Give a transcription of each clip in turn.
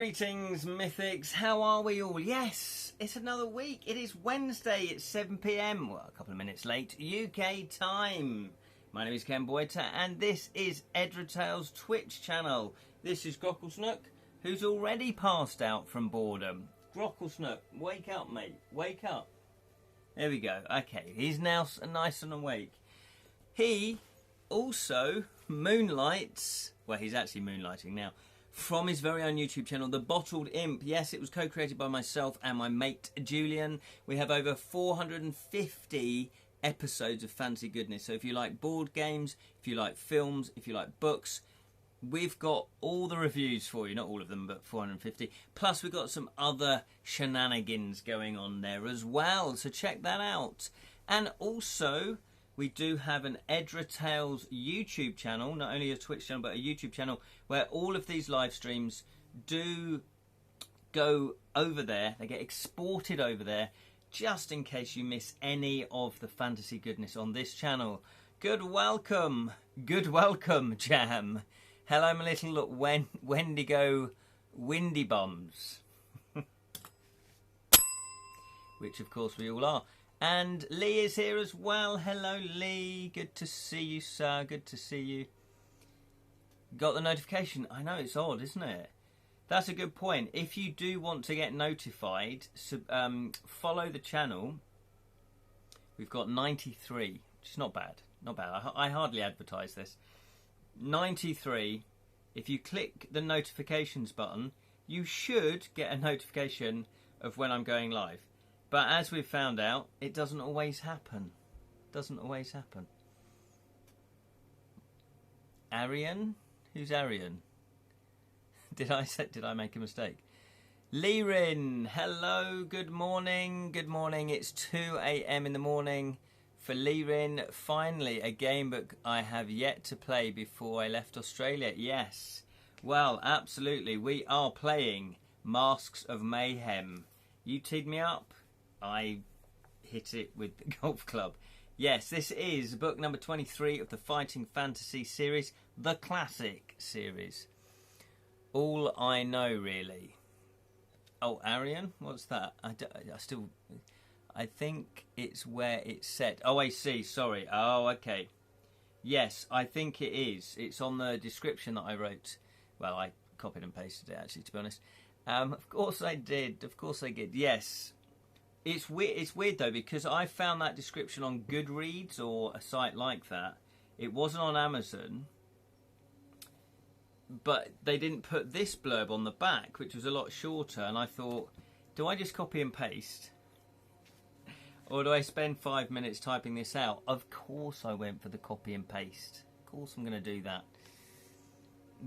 Greetings, Mythics. How are we all? Yes, it's another week. It is Wednesday. It's 7 p.m. Well, a couple of minutes late, UK time. My name is Ken Boyter, and this is Edra Tales Twitch channel. This is Grocklesnook, who's already passed out from boredom. Grocklesnook, wake up, mate. Wake up. There we go. Okay, he's now nice and awake. He also moonlights. Well, he's actually moonlighting now. From his very own YouTube channel, The Bottled Imp. Yes, it was co-created by myself and my mate Julian. We have over 450 episodes of fancy goodness. So if you like board games, if you like films, if you like books, we've got all the reviews for you. Not all of them, but 450. Plus we've got some other shenanigans going on there as well. So check that out. And also, we do have an Edra Tales YouTube channel, not only a Twitch channel, but a YouTube channel where all of these live streams do go over there. They get exported over there just in case you miss any of the fantasy goodness on this channel. Good welcome, Jam. Hello, my little Wendigo Windy Bums. Which, of course, we all are. And Lee is here as well. Hello, Lee. Good to see you, sir. Good to see you. Got the notification. I know, it's odd, isn't it? That's a good point. If you do want to get notified, follow the channel. We've got 93, which is not bad. Not bad. I hardly advertise this. 93. If you click the notifications button, you should get a notification of when I'm going live. But as we've found out, it doesn't always happen. Doesn't always happen. Arion? Who's Arion? Did I make a mistake? Lirin, hello, good morning. Good morning. It's 2 a.m. in the morning for Lirin. Finally, a game book I have yet to play before I left Australia. Yes. Well, absolutely. We are playing Masks of Mayhem. You teed me up. I hit it with the golf club. Yes, this is book number 23 of the Fighting Fantasy series, the classic series. All I know, really. Oh, Arion? What's that? I think it's where it's set. Oh, I see. Sorry. Oh, okay. Yes, I think it is. It's on the description that I wrote. Well, I copied and pasted it, actually, to be honest. Of course I did. Of course I did. Yes. It's weird though, because I found that description on Goodreads or a site like that. It wasn't on Amazon, but they didn't put this blurb on the back, which was a lot shorter. And I thought, do I just copy and paste, or do I spend 5 minutes typing this out? Of course, I went for the copy and paste. Of course, I'm going to do that.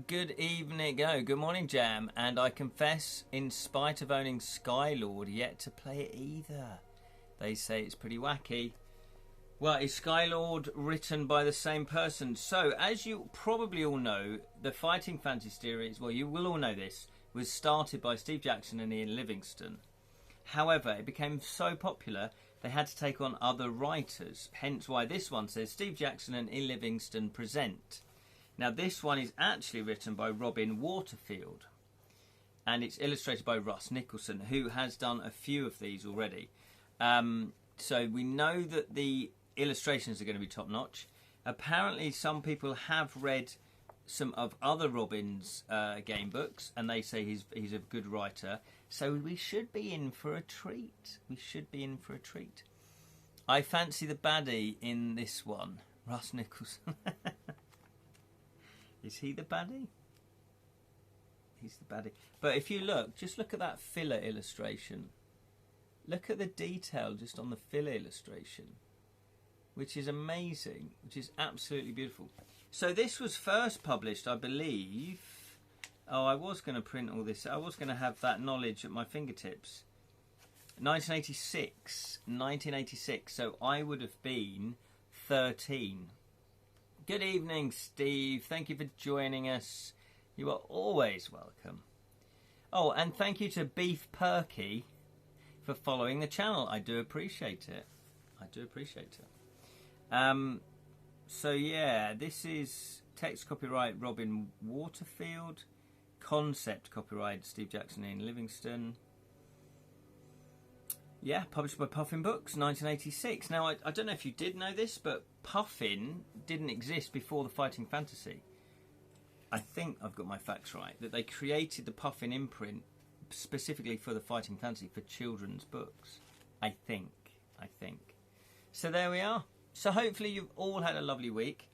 Good evening, good morning, Jam, and I confess, in spite of owning Skylord, yet to play it either. They say it's pretty wacky. Well, is Skylord written by the same person? So, as you probably all know, the Fighting Fantasy series, well, you will all know this, was started by Steve Jackson and Ian Livingstone. However, it became so popular, they had to take on other writers, hence why this one says Steve Jackson and Ian Livingstone present. Now, this one is actually written by Robin Waterfield, and it's illustrated by Russ Nicholson, who has done a few of these already. So we know that the illustrations are going to be top-notch. Apparently, some people have read some of other Robin's game books, and they say he's a good writer. So we should be in for a treat. We should be in for a treat. I fancy the baddie in this one, Russ Nicholson. Is he the baddie? He's the baddie. But if you look, just look at that filler illustration. Look at the detail just on the filler illustration, which is amazing, which is absolutely beautiful. So this was first published, I believe. Oh, I was going to print all this. I was going to have that knowledge at my fingertips. 1986. 1986. So I would have been 13. Good evening, Steve. Thank you for joining us. You are always welcome. Oh, and thank you to Beef Perky for following the channel. I do appreciate it. I do appreciate it. So, yeah, this is text copyright Robin Waterfield. concept, copyright Steve Jackson and Ian Livingston. Yeah, published by Puffin Books, 1986. Now, I don't know if you did know this, but Puffin didn't exist before the Fighting Fantasy. I think I've got my facts right, that they created the Puffin imprint specifically for the Fighting Fantasy for children's books. I think. So there we are. So hopefully you've all had a lovely week.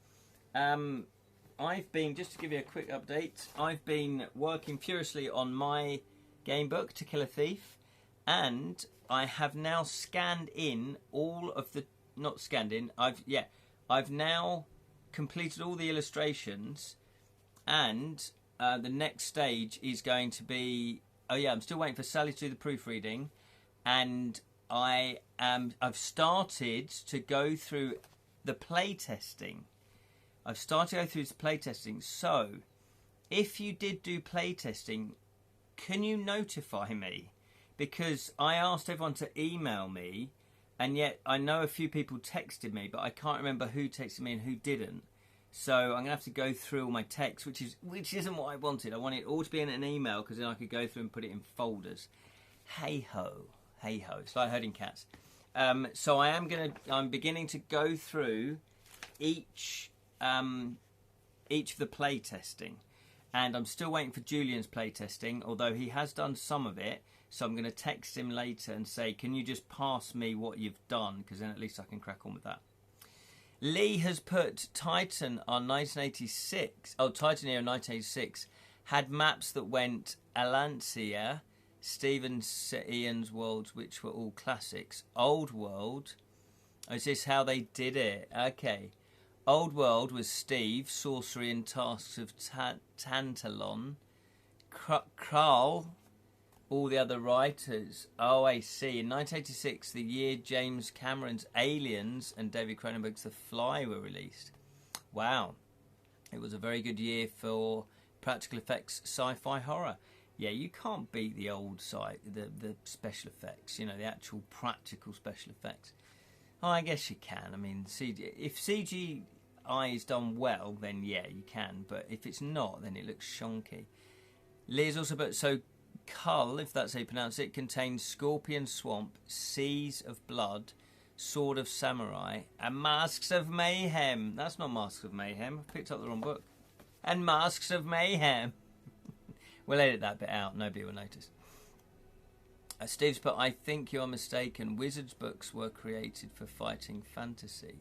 I've been, just to give you a quick update, I've been working furiously on my game book, To Kill a Thief, and I have now scanned in all of the, not scanned in, I've now completed all the illustrations, and the next stage is going to be, I'm still waiting for Sally to do the proofreading, and I've started to go through the playtesting. I've started to go through this playtesting. So, if you did do playtesting, can you notify me? Because I asked everyone to email me, and yet I know a few people texted me, but I can't remember who texted me and who didn't. So I'm going to have to go through all my texts, which isn't what I wanted. I wanted it all to be in an email, because then I could go through and put it in folders. Hey ho. It's like herding cats. So I'm beginning to go through each of the play testing, and I'm still waiting for Julian's play testing, although he has done some of it. So I'm going to text him later and say, can you just pass me what you've done, because then at least I can crack on with that. Lee has put Titan on 1986. Titan Era 1986 had maps that went Alancia, Stephen Ian's worlds, which were all classics. Old World, is this how they did it? Okay. Old World was Steve, Sorcery and Tasks of Tantalon. Krill, all the other writers. Oh, I see. In 1986, the year James Cameron's Aliens and David Cronenberg's The Fly were released. Wow. It was a very good year for practical effects sci-fi horror. Yeah, you can't beat the old side, the special effects, the actual practical special effects. Oh, I guess you can. I mean, if CGI is done well, then yeah, you can. But if it's not, then it looks shonky. Leah's also put, so Khul, if that's how you pronounce it, contains Scorpion Swamp, Seas of Blood, Sword of Samurai, and Masks of Mayhem. That's not Masks of Mayhem. I picked up the wrong book. And Masks of Mayhem. We'll edit that bit out. Nobody will notice. Steve's put, I think you're mistaken. Wizards books were created for fighting fantasy.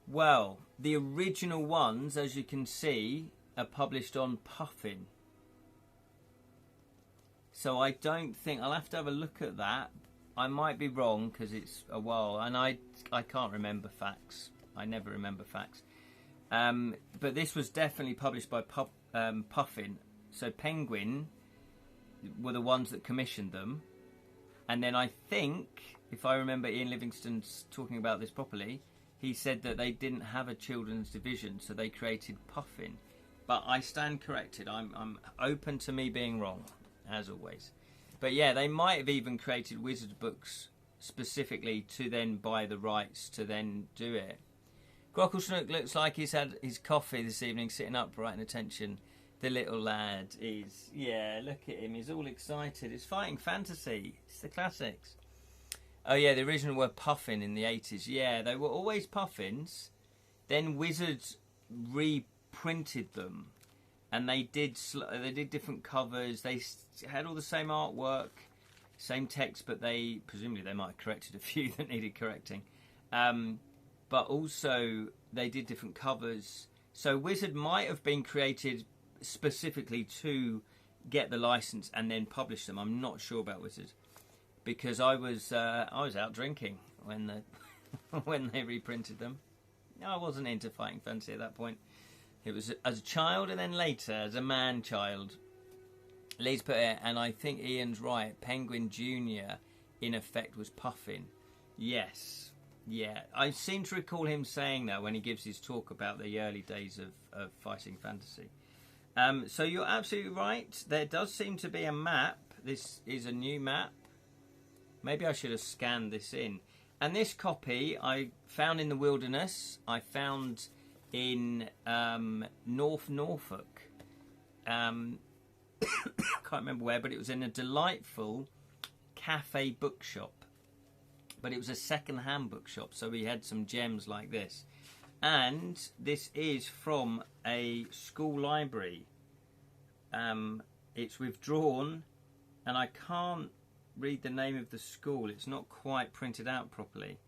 Well, the original ones, as you can see, are published on Puffin. So I don't think... I'll have to have a look at that. I might be wrong, because it's a while. And I can't remember facts. I never remember facts. But this was definitely published by Puffin. So Penguin were the ones that commissioned them. And then I think, if I remember Ian Livingston's talking about this properly, he said that they didn't have a children's division, so they created Puffin. But I stand corrected. I'm open to me being wrong, as always. But yeah, they might have even created Wizards books specifically to then buy the rights to then do it. Grocklesnook looks like he's had his coffee this evening, sitting upright and attention. The little lad is, yeah, look at him. He's all excited. It's fighting fantasy. It's the classics. Oh, yeah, the original were Puffin in the 80s. Yeah, they were always Puffins. Then Wizards reprinted them. And they did different covers. They had all the same artwork, same text, but presumably they might have corrected a few that needed correcting. But also they did different covers. So Wizard might have been created specifically to get the license and then publish them. I'm not sure about Wizard, because I was out drinking when when they reprinted them. I wasn't into fighting fantasy at that point. It was as a child, and then later as a man-child. Lee's put it, and I think Ian's right. Penguin Jr. in effect was Puffin. Yes. Yeah, I seem to recall him saying that when he gives his talk about the early days of fighting fantasy. So you're absolutely right. There does seem to be a map. This is a new map. Maybe I should have scanned this in. And this copy I found in the wilderness. I found in North Norfolk. Can't remember where, but it was in a delightful cafe bookshop. But it was a second-hand bookshop, so we had some gems like this. And this is from a school library. It's withdrawn, and I can't read the name of the school. It's not quite printed out properly.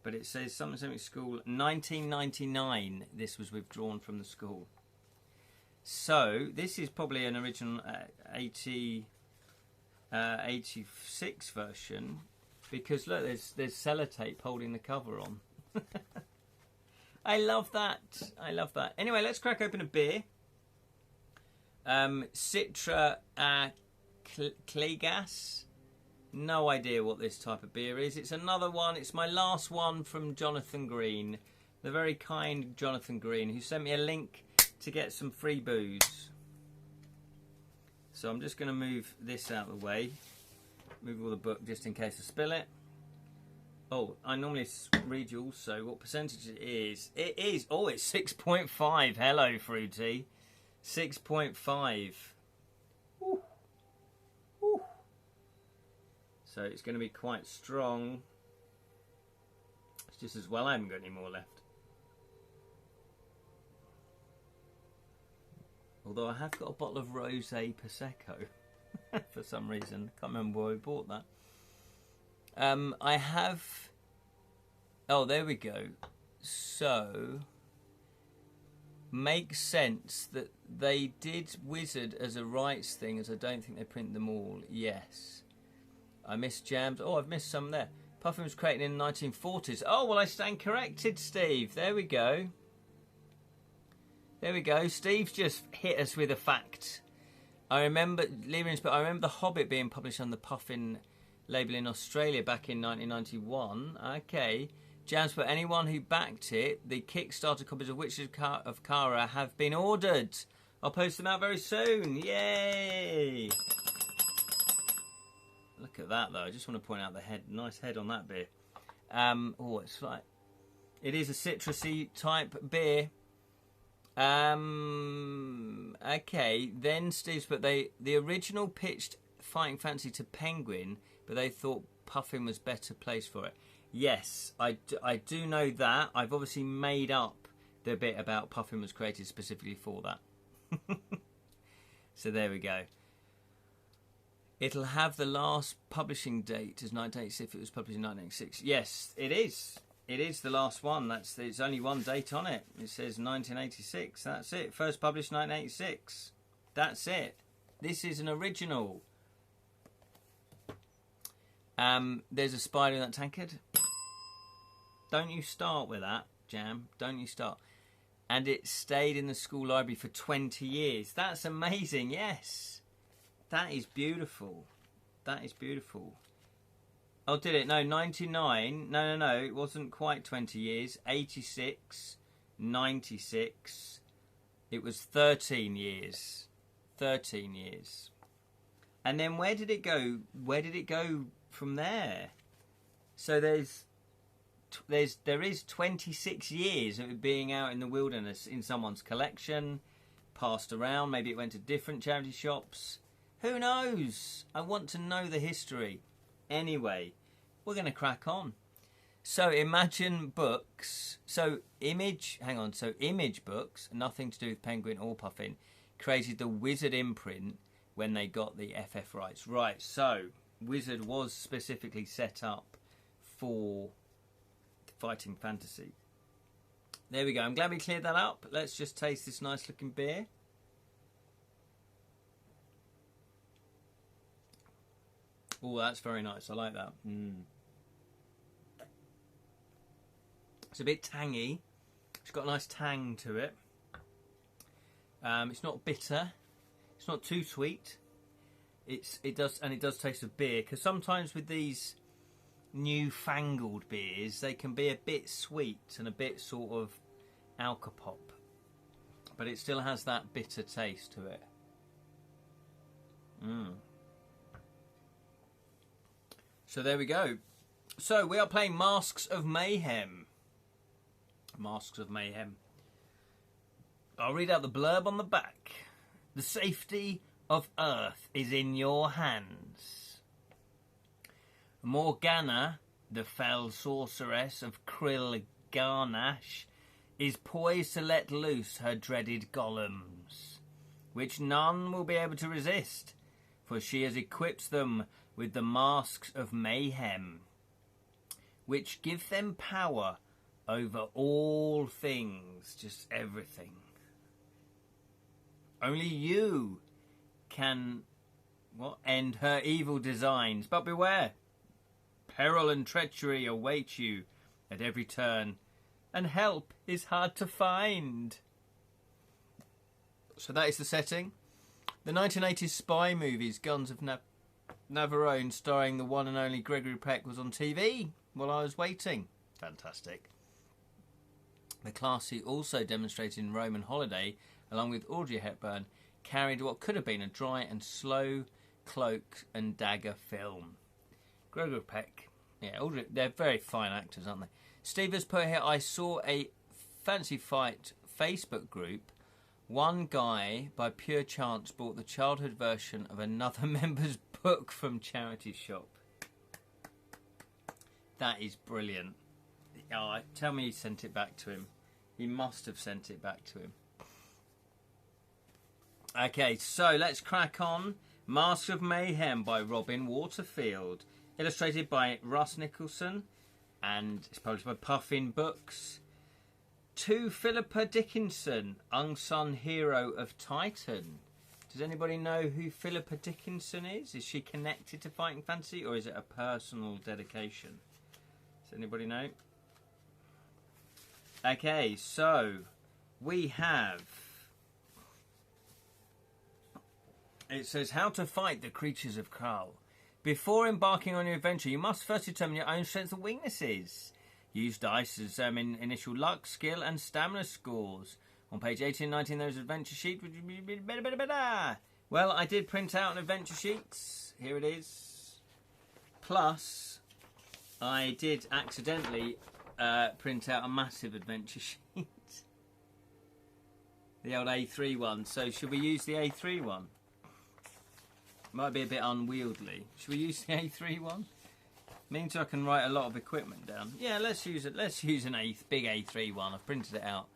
But it says something school, 1999, this was withdrawn from the school. So, this is probably an original 86 version. Because look, there's sellotape holding the cover on. I love that. I love that. Anyway, let's crack open a beer. Citra Klegas. No idea what this type of beer is. It's another one. It's my last one from Jonathan Green. The very kind Jonathan Green, who sent me a link to get some free booze. So I'm just going to move this out of the way. Move all the book just in case I spill it. Oh, I normally read you also what percentage it is. It is, oh, it's 6.5. Hello, Fruity. 6.5. Woo. Woo. So it's going to be quite strong. It's just as well I haven't got any more left. Although I have got a bottle of Rosé Prosecco. For some reason. Can't remember where we bought that. I have... Oh, there we go. So... Makes sense that they did Wizard as a rights thing, as I don't think they print them all. Yes. I missed jams. Oh, I've missed some there. Puffin was created in the 1940s. Oh, well, I stand corrected, Steve. There we go. There we go. Steve's just hit us with a fact. I remember The Hobbit being published on the Puffin label in Australia back in 1991. Okay. Jams, for anyone who backed it, the Kickstarter copies of Witches of Kara have been ordered. I'll post them out very soon. Yay! Look at that, though. I just want to point out the head. Nice head on that beer. Oh, it's like... It is a citrusy type beer. Okay, then Steve's, but the original pitched Fighting Fantasy to Penguin, but they thought Puffin was better placed for it. Yes, I do know that. I've obviously made up the bit about Puffin was created specifically for that. So there we go. It'll have the last publishing date as 1986 if it was published in 1986. Yes, it is. It is the last one. There's only one date on it. It says 1986. That's it. First published 1986. That's it. This is an original. There's a spider in that tankard. Don't you start with that, Jam. Don't you start. And it stayed in the school library for 20 years. That's amazing, yes. That is beautiful. That is beautiful. Oh, did it? No, 99. No. It wasn't quite 20 years. 86, 96. It was 13 years. 13 years. And then where did it go? Where did it go from there? So there is 26 years of it being out in the wilderness in someone's collection, passed around. Maybe it went to different charity shops. Who knows? I want to know the history. Anyway, we're going to crack on. So Imagine Books. So Image Books, nothing to do with Penguin or Puffin, created the Wizard imprint when they got the FF rights. Right, so Wizard was specifically set up for Fighting Fantasy. There we go. I'm glad we cleared that up. Let's just taste this nice looking beer. Oh, that's very nice. I like that. It's a bit tangy. It's got a nice tang to it. It's not bitter. It's not too sweet. It does taste of beer, because sometimes with these newfangled beers, they can be a bit sweet and a bit sort of alcopop, but it still has that bitter taste to it. So there we go. So we are playing Masks of Mayhem. Masks of Mayhem. I'll read out the blurb on the back. The safety of Earth is in your hands. Morgana, the fell sorceress of Krill Garnash, is poised to let loose her dreaded Golems, which none will be able to resist, for she has equipped them with the masks of Mayhem, which give them power over all things, just everything. Only you can end her evil designs, but beware, peril and treachery await you at every turn, and help is hard to find. So that is the setting. The 1980s spy movies Guns of Navarone, starring the one and only Gregory Peck, was on TV while I was waiting. Fantastic. The class he also demonstrated in Roman Holiday, along with Audrey Hepburn, carried what could have been a dry and slow cloak and dagger film. Gregory Peck, yeah, Audrey, they're very fine actors, aren't they? Steve has put here, I saw a Fancy Fight Facebook group. One guy, by pure chance, bought the childhood version of another member's book from charity shop. That is brilliant. Oh, tell me he sent it back to him. He must have sent it back to him. Okay, so let's crack on. Masks of Mayhem by Robin Waterfield. Illustrated by Russ Nicholson. And it's published by Puffin Books. To Philippa Dickinson, unsung hero of Titan. Does anybody know who Philippa Dickinson is? Is she connected to Fighting Fantasy, or is it a personal dedication? Does anybody know? Okay, so we have... It says, how to fight the creatures of Khul. Before embarking on your adventure, you must first determine your own strengths and weaknesses. Use dice to determine initial luck, skill, and stamina scores. On page 18 and 19, there's an adventure sheet. Well, I did print out an adventure sheet. Here it is. Plus, I did accidentally print out a massive adventure sheet. The old A3 one. So, should we use the A3 one? Might be a bit unwieldy. Should we use the A3 one? Means I can write a lot of equipment down. Yeah, let's use it. Let's use an big A3 one. I've printed it out.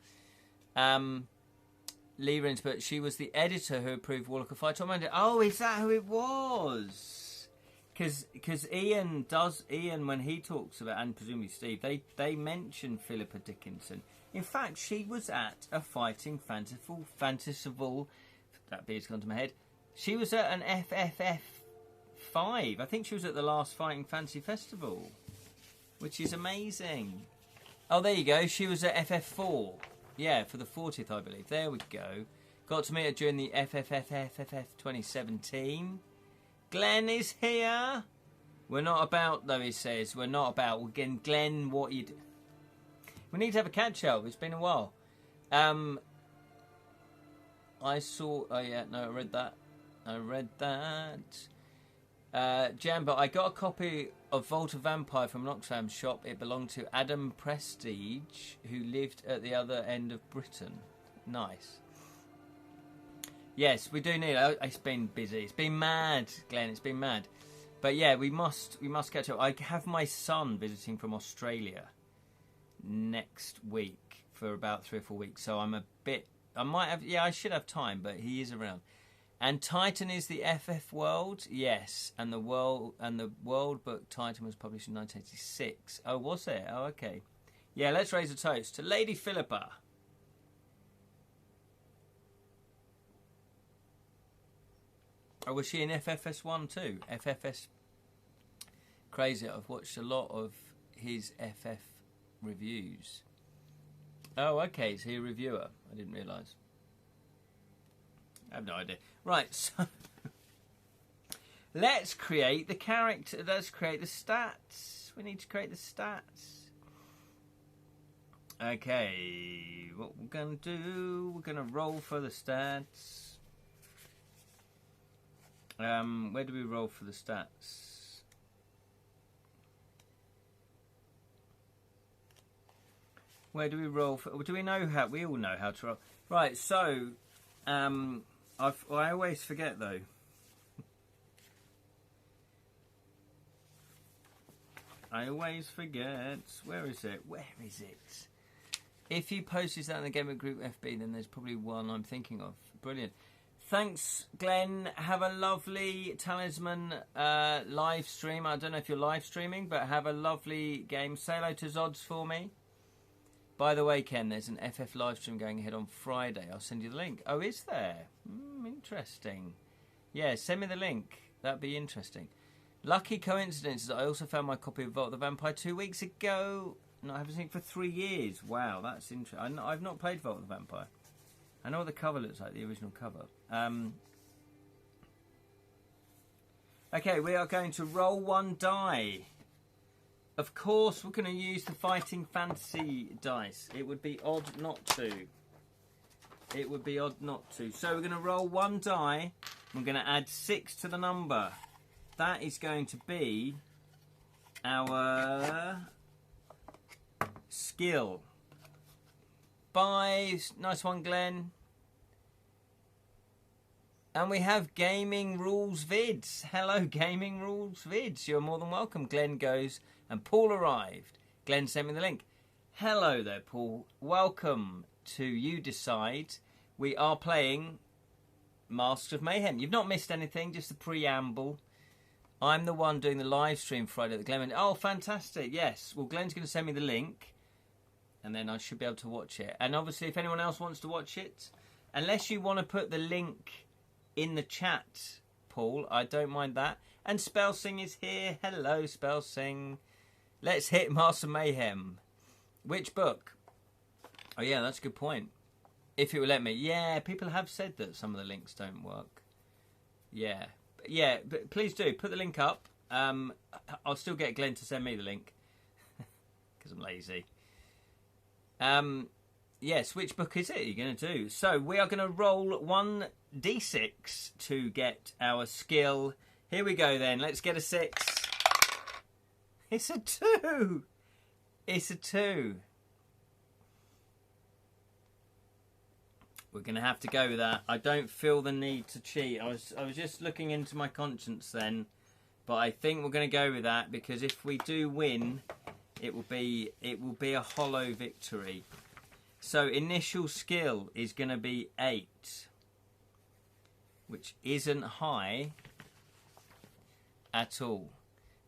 Lee Rinsburg, she was the editor who approved Warlock of Fire Tormented. Oh, is that who it was? Because Ian, when he talks about, and presumably Steve, they mention Philippa Dickinson. In fact, she was at a Fighting Fantasyful, that beard's gone to my head. She was at an FFF5. I think she was at the last Fighting Fantasy Festival, which is amazing. Oh, there you go. She was at FF4. Yeah, for the 40th, I believe. There we go. Got to meet her during the FFF 2017. Glenn is here. We're not about, though, he says. We're not about. Again, Glenn, what you do? We need to have a catch-up. It's been a while. I saw... Oh, yeah. No, I read that. Jamba, I got a copy of Vault of Vampire from an Oxfam shop. It belonged to Adam Prestige, who lived at the other end of Britain. Nice. Yes, we do need it. It's been busy. It's been mad, Glenn. It's been mad. But yeah, we must catch up. I have my son visiting from Australia next week for about 3 or 4 weeks. So I might have... Yeah, I should have time, but he is around. And Titan is the FF world, yes. And the world book Titan was published in 1986. Oh, was it? Oh, okay. Yeah, let's raise a toast to Lady Philippa. Oh, was she in FFS1 too? FFS. Crazy. I've watched a lot of his FF reviews. Oh, okay. Is he a reviewer? I didn't realise. I have no idea. Right, so let's create the character. Let's create the stats. We need to create the stats. Okay, what we're going to do, we're going to roll for the stats. Where do we roll for the stats? Where do we roll for... Do we know how... We all know how to roll. Right, so I always forget though. I always forget. Where is it? Where is it? If you posted that in the Gamer Group FB, then there's probably one I'm thinking of. Brilliant. Thanks, Glenn. Have a lovely Talisman live stream. I don't know if you're live streaming, but have a lovely game. Say hello to Zods for me. By the way, Ken, there's an FF live stream going ahead on Friday. I'll send you the link. Oh, is there? Interesting. Yeah, send me the link. That'd be interesting. Lucky coincidence is I also found my copy of Vault of the Vampire 2 weeks ago. No, I haven't seen it for 3 years. Wow, that's interesting. I've not played Vault of the Vampire. I know what the cover looks like, the original cover. Okay, we are going to roll one die. Of course, we're going to use the Fighting Fantasy dice. It would be odd not to. It would be odd not to. So we're going to roll one die. We're going to add 6 to the number. That is going to be our skill. Bye. Nice one, Glenn. And we have Gaming Rules Vids. Hello, Gaming Rules Vids. You're more than welcome. Glenn goes, and Paul arrived. Glenn sent me the link. Hello there, Paul. Welcome to You Decide. We are playing Master of Mayhem. You've not missed anything, just the preamble. I'm the one doing the live stream Friday at the Glen. Oh, fantastic. Yes. Well, Glenn's going to send me the link, and then I should be able to watch it. And obviously, if anyone else wants to watch it, unless you want to put the link in the chat, Paul, I don't mind that. And Spellsing is here. Hello, Spellsing. Let's hit Master Mayhem. Which book? Oh, yeah, that's a good point. If it will let me. Yeah, people have said that some of the links don't work. Yeah. Yeah, but please do. Put the link up. I'll still get Glenn to send me the link. Because I'm lazy. Yes, which book is it you're going to do? So, we are going to roll 1d6 to get our skill. Here we go then. Let's get a 6. It's a 2. It's a 2. We're going to have to go with that. I don't feel the need to cheat. I was just looking into my conscience then, but I think we're going to go with that because if we do win, it will be a hollow victory. So initial skill is going to be 8, which isn't high at all.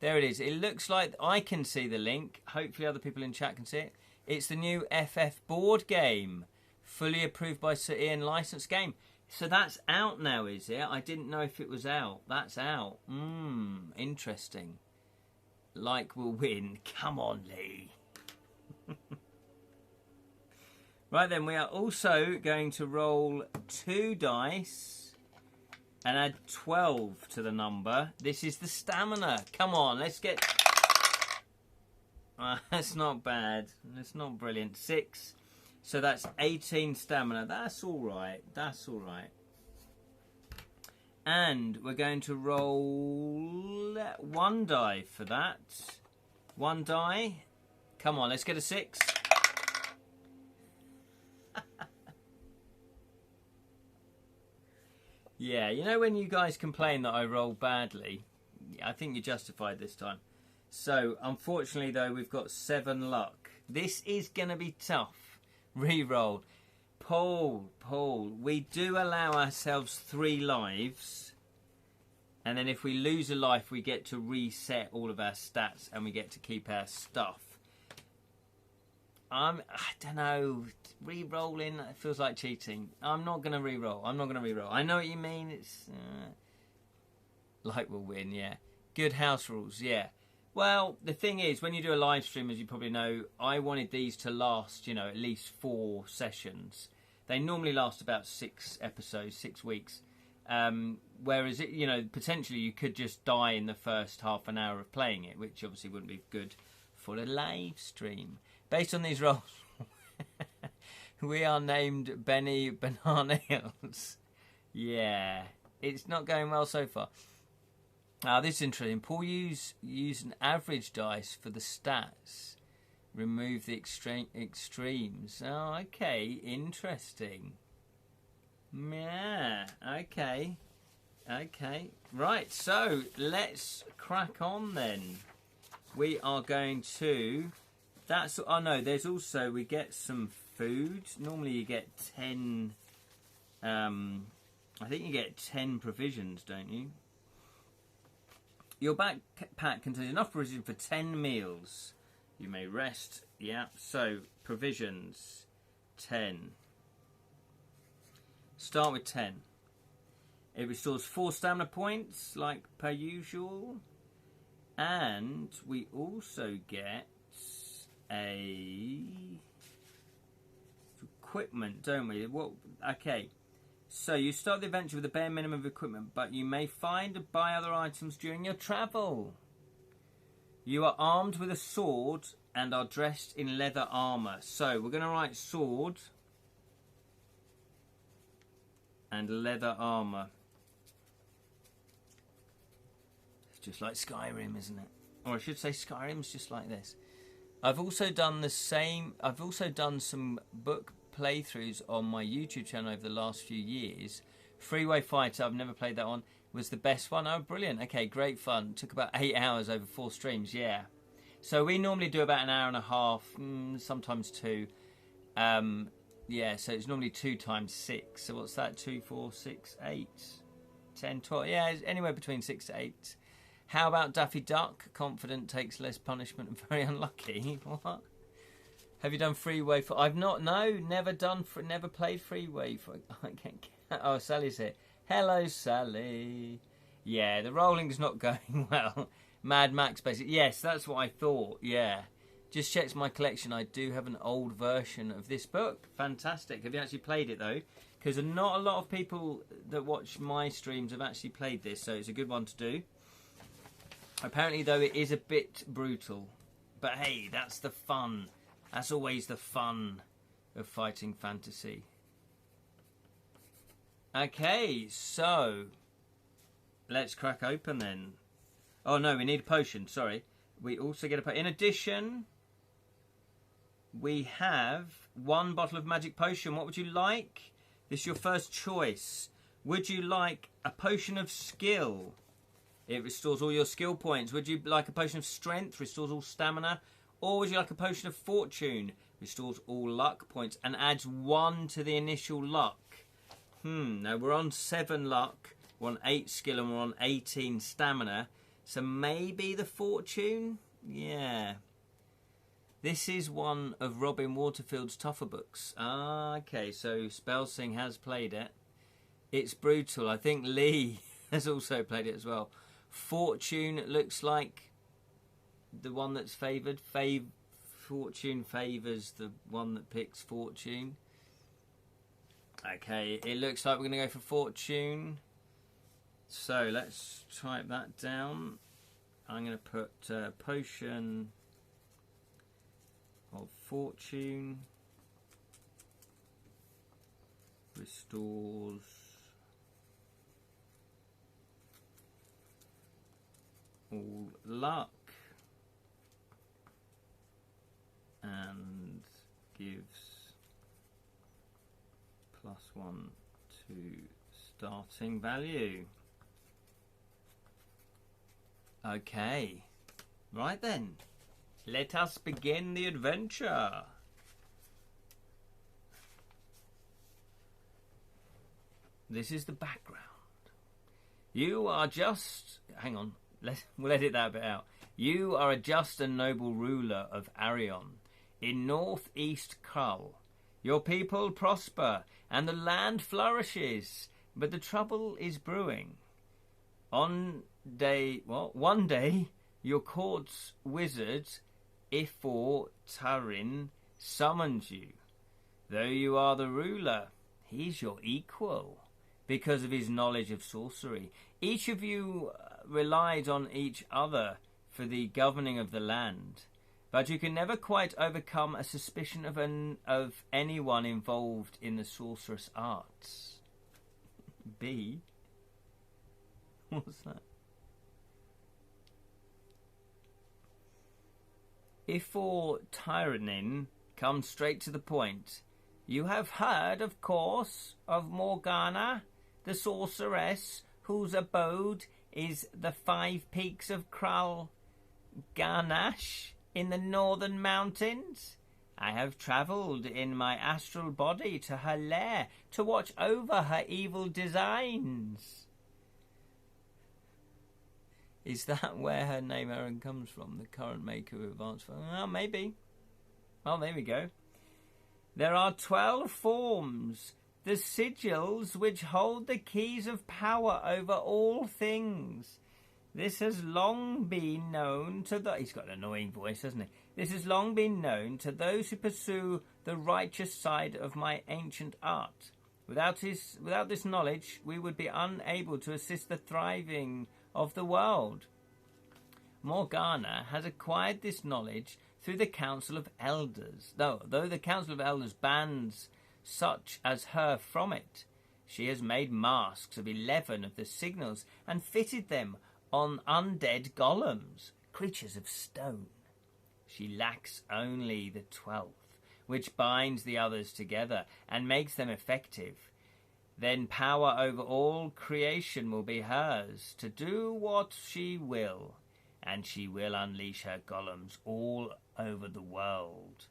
There it is. It looks like I can see the link. Hopefully other people in chat can see it. It's the new FF board game. Fully approved by Sir Ian, licensed game. So that's out now, is it? I didn't know if it was out. That's out. Interesting. Like will win. Come on, Lee. Right then, we are also going to roll 2 dice and add 12 to the number. This is the stamina. Come on, let's get... that's not bad. That's not brilliant. 6. So that's 18 stamina. That's all right. That's all right. And we're going to roll 1 die for that. 1 die. Come on, let's get a 6. Yeah, you know when you guys complain that I roll badly? I think you're justified this time. So, unfortunately, though, we've got 7 luck. This is going to be tough. Reroll. Paul, we do allow ourselves 3 lives. And then if we lose a life, we get to reset all of our stats and we get to keep our stuff. I don't know. Re-rolling feels like cheating. I'm not going to re-roll. I know what you mean. It's like we'll win, yeah. Good house rules, yeah. Well, the thing is, when you do a live stream, as you probably know, I wanted these to last, at least 4 sessions. They normally last about 6 episodes, 6 weeks. Whereas, potentially you could just die in the first half an hour of playing it, which obviously wouldn't be good for a live stream. Based on these rolls, we are named Benny Banana Hills. Yeah, it's not going well so far. This is interesting. Paul use an average dice for the stats. Remove the extremes. Oh, okay. Interesting. Yeah, okay. Okay. Right, so let's crack on then. We are going to... That's... Oh, no, there's also... We get some food. Normally you get 10... I think you get 10 provisions, don't you? Your backpack contains enough provision for 10 meals. You may rest. Yeah, so provisions 10. Start with 10. It restores 4 stamina points, like per usual. And we also get a equipment, don't we? What? Okay. So you start the adventure with a bare minimum of equipment, but you may find and buy other items during your travel. You are armed with a sword and are dressed in leather armour. So we're going to write sword and leather armour. It's just like Skyrim, isn't it? Or I should say Skyrim's just like this. I've also done the same. I've also done some book playthroughs on my YouTube channel over the last few years. Freeway Fighter, I've never played that one, was the best one. Oh, brilliant. Okay, great fun. Took about 8 hours over 4 streams, yeah. So we normally do about an hour and a half, sometimes 2. Yeah, so it's normally 2 times 6. So what's that? 2, 4, 6, 8, 10, 12. Yeah, it's anywhere between 6 to 8. How about Daffy Duck? Confident takes less punishment and very unlucky. What? Have you done Freeway for? I've not. No, never done. Never played Freeway for. I can't. Oh, Sally's here. Hello, Sally. Yeah, the rolling's not going well. Mad Max, basically. Yes, that's what I thought. Yeah, just checked my collection. I do have an old version of this book. Fantastic. Have you actually played it though? Because not a lot of people that watch my streams have actually played this, so it's a good one to do. Apparently, though, it is a bit brutal. But hey, that's the fun. That's always the fun of fighting fantasy. Okay, so let's crack open then. Oh no, we need a potion, sorry. We also get a potion. In addition, we have 1 bottle of magic potion. What would you like? This is your first choice. Would you like a potion of skill? It restores all your skill points. Would you like a potion of strength? Restores all stamina. Or would you like a potion of fortune? Restores all luck points and adds 1 to the initial luck. Now we're on 7 luck, we're on 8 skill, and we're on 18 stamina. So maybe the fortune? Yeah. This is one of Robin Waterfield's tougher books. Ah, okay, so Spellsing has played it. It's brutal. I think Lee has also played it as well. Fortune looks like the one that's favoured. Fortune favours the one that picks fortune. Okay, it looks like we're going to go for fortune. So let's type that down. I'm going to put potion of fortune. Restores all luck. And gives +1 to starting value. Okay. Right then. Let us begin the adventure. This is the background. You are just... Hang on. We'll edit that bit out. You are a just and noble ruler of Arion in northeast Khul. Your people prosper and the land flourishes, but the trouble is brewing. One day, your court's wizard, Ifor Tynin, summons you. Though you are the ruler, he's your equal because of his knowledge of sorcery. Each of you relied on each other for the governing of the land, but you can never quite overcome a suspicion of anyone involved in the sorceress arts. B? What's that? Ifor Tynin comes straight to the point. You have heard, of course, of Morgana, the sorceress, whose abode is the 5 peaks of Krill Garnash in the northern mountains. I have travelled in my astral body to her lair to watch over her evil designs. Is that where her name Arion comes from? The current maker of advanced... Oh, maybe. Well, there we go. There are 12 forms, the sigils which hold the keys of power over all things. This has long been known to the... He's got an annoying voice, hasn't he? This has long been known to those who pursue the righteous side of my ancient art. Without this knowledge, we would be unable to assist the thriving of the world. Morgana has acquired this knowledge through the Council of Elders. Though the Council of Elders bans such as her from it, she has made masks of 11 of the signals and fitted them on undead golems, creatures of stone. She lacks only the 12th, which binds the others together and makes them effective. Then power over all creation will be hers to do what she will, and she will unleash her golems all over the world.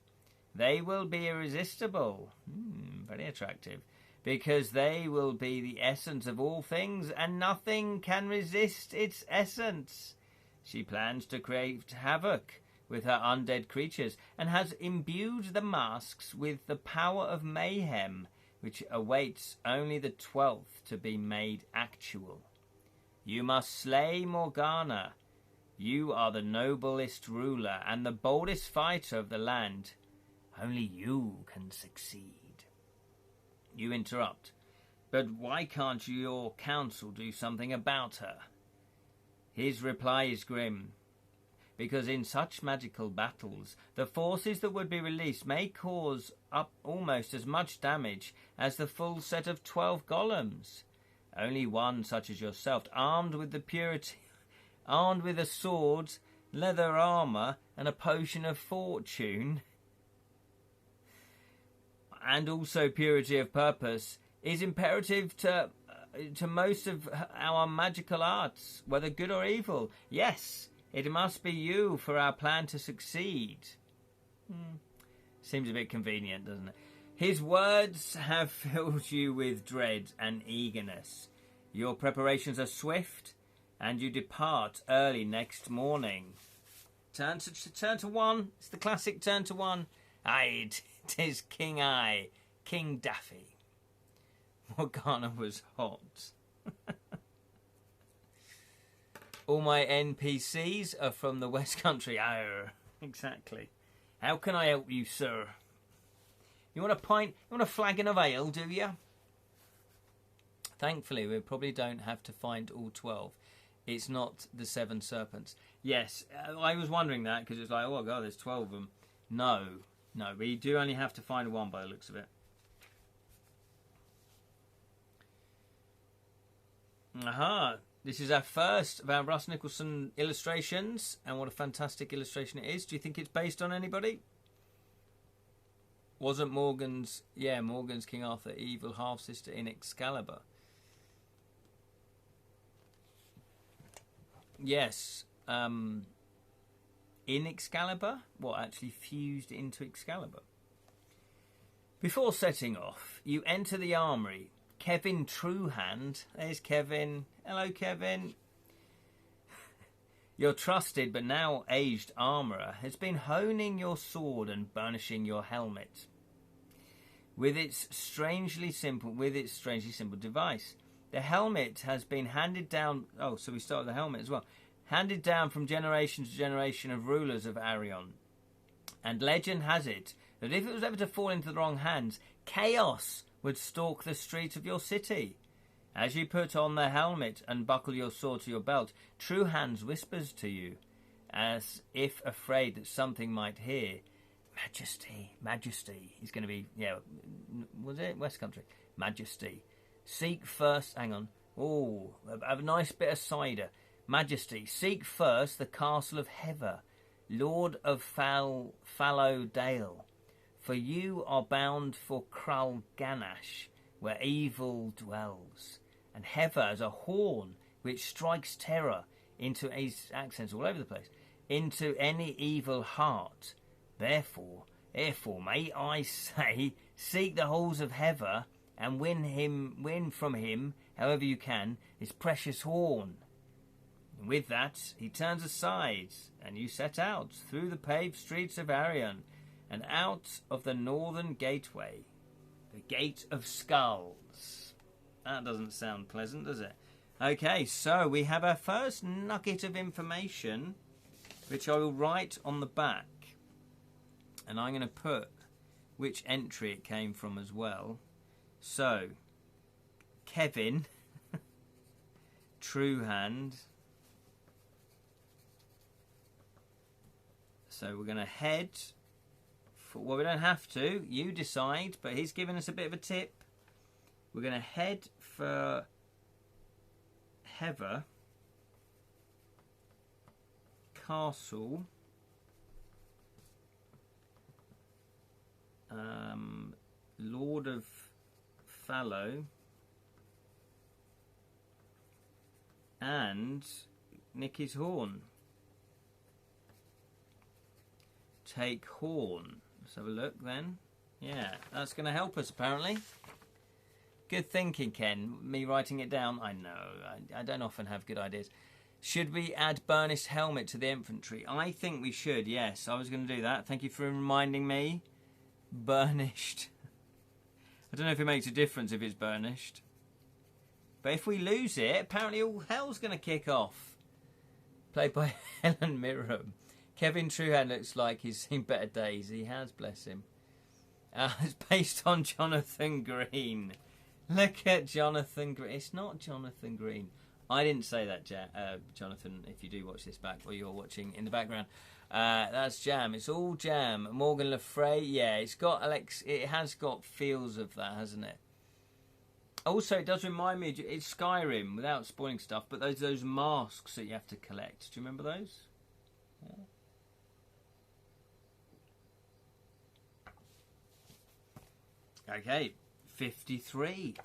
They will be irresistible, very attractive, because they will be the essence of all things, and nothing can resist its essence. She plans to create havoc with her undead creatures, and has imbued the masks with the power of mayhem, which awaits only the 12th to be made actual. You must slay Morgana. You are the noblest ruler and the boldest fighter of the land. Only you can succeed. You interrupt. But why can't your council do something about her? His reply is grim. Because in such magical battles, the forces that would be released may cause up almost as much damage as the full set of 12 golems. Only one such as yourself, armed with a sword, leather armour, and a potion of fortune, and also purity of purpose, is imperative to most of our magical arts, whether good or evil. Yes, it must be you for our plan to succeed. Seems a bit convenient, doesn't it? His words have filled you with dread and eagerness. Your preparations are swift, and you depart early next morning. Turn to one. It's the classic turn to one. Aye, 'tis King Daffy. Morgana was hot. All my NPCs are from the West Country. Arr, exactly. How can I help you, sir? You want a pint? You want a flagon of ale, do you? Thankfully, we probably don't have to find all 12. It's not the 7 serpents. Yes, I was wondering that, because it's like, oh god, there's 12 of them. No, we do only have to find one by the looks of it. Aha, this is our first of our Russ Nicholson illustrations, and what a fantastic illustration it is. Do you think it's based on anybody? Wasn't Morgan's King Arthur evil half-sister in Excalibur? Yes, in Excalibur? What, actually fused into Excalibur? Before setting off, you enter the armoury. Kevin Truehand, there's Kevin. Hello, Kevin. Your trusted but now aged armourer has been honing your sword and burnishing your helmet with its strangely simple device. The helmet has been handed down. Oh, so we start with the helmet as well. Handed down from generation to generation of rulers of Arion. And legend has it that if it was ever to fall into the wrong hands, chaos would stalk the streets of your city. As you put on the helmet and buckle your sword to your belt, True Hands whispers to you, as if afraid that something might hear, Majesty. He's going to be, was it West Country? Majesty. Seek first, hang on. Oh, a nice bit of cider. Majesty, seek first the castle of Heather, Lord of Fallow Dale. For you are bound for Krill Garnash, where evil dwells, and Heather as a horn which strikes terror into his accents all over the place, into any evil heart. Therefore, may I say, seek the halls of Heather and win from him, however you can, his precious horn. And with that, he turns aside, and you set out through the paved streets of Arion, and out of the northern gateway, the Gate of Skulls. That doesn't sound pleasant, does it? Okay, so we have our first nugget of information, which I will write on the back. And I'm going to put which entry it came from as well. So, Kevin, True Hand. So we're going to head for, well, we don't have to, you decide, but he's given us a bit of a tip. We're going to head for Heather Castle, Lord of Fallow, and Nicky's Horn. Take Horn. Let's have a look then. Yeah, that's going to help us apparently. Good thinking, Ken. Me writing it down. I know. I don't often have good ideas. Should we add burnished helmet to the infantry? I think we should, yes. I was going to do that. Thank you for reminding me. Burnished. I don't know if it makes a difference if it's burnished. But if we lose it, apparently all hell's going to kick off. Played by Helen Mirren. Kevin Truehand looks like he's seen better days. He has, bless him. It's based on Jonathan Green. Look at Jonathan Green. It's not Jonathan Green. I didn't say that, Jonathan, if you do watch this back, or you're watching in the background. That's Jam. It's all Jam. Morgan Le Fray, yeah, it's got Alex. It has got feels of that, hasn't it? Also, it does remind me, it's Skyrim, without spoiling stuff, but those masks that you have to collect. Do you remember those? Yeah. Okay, 53.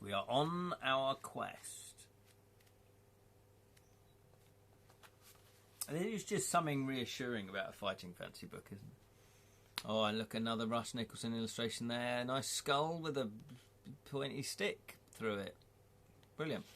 We are on our quest. And it is just something reassuring about a fighting fantasy book, isn't it? Oh, and look, another Russ Nicholson illustration there. Nice skull with a pointy stick through it. Brilliant.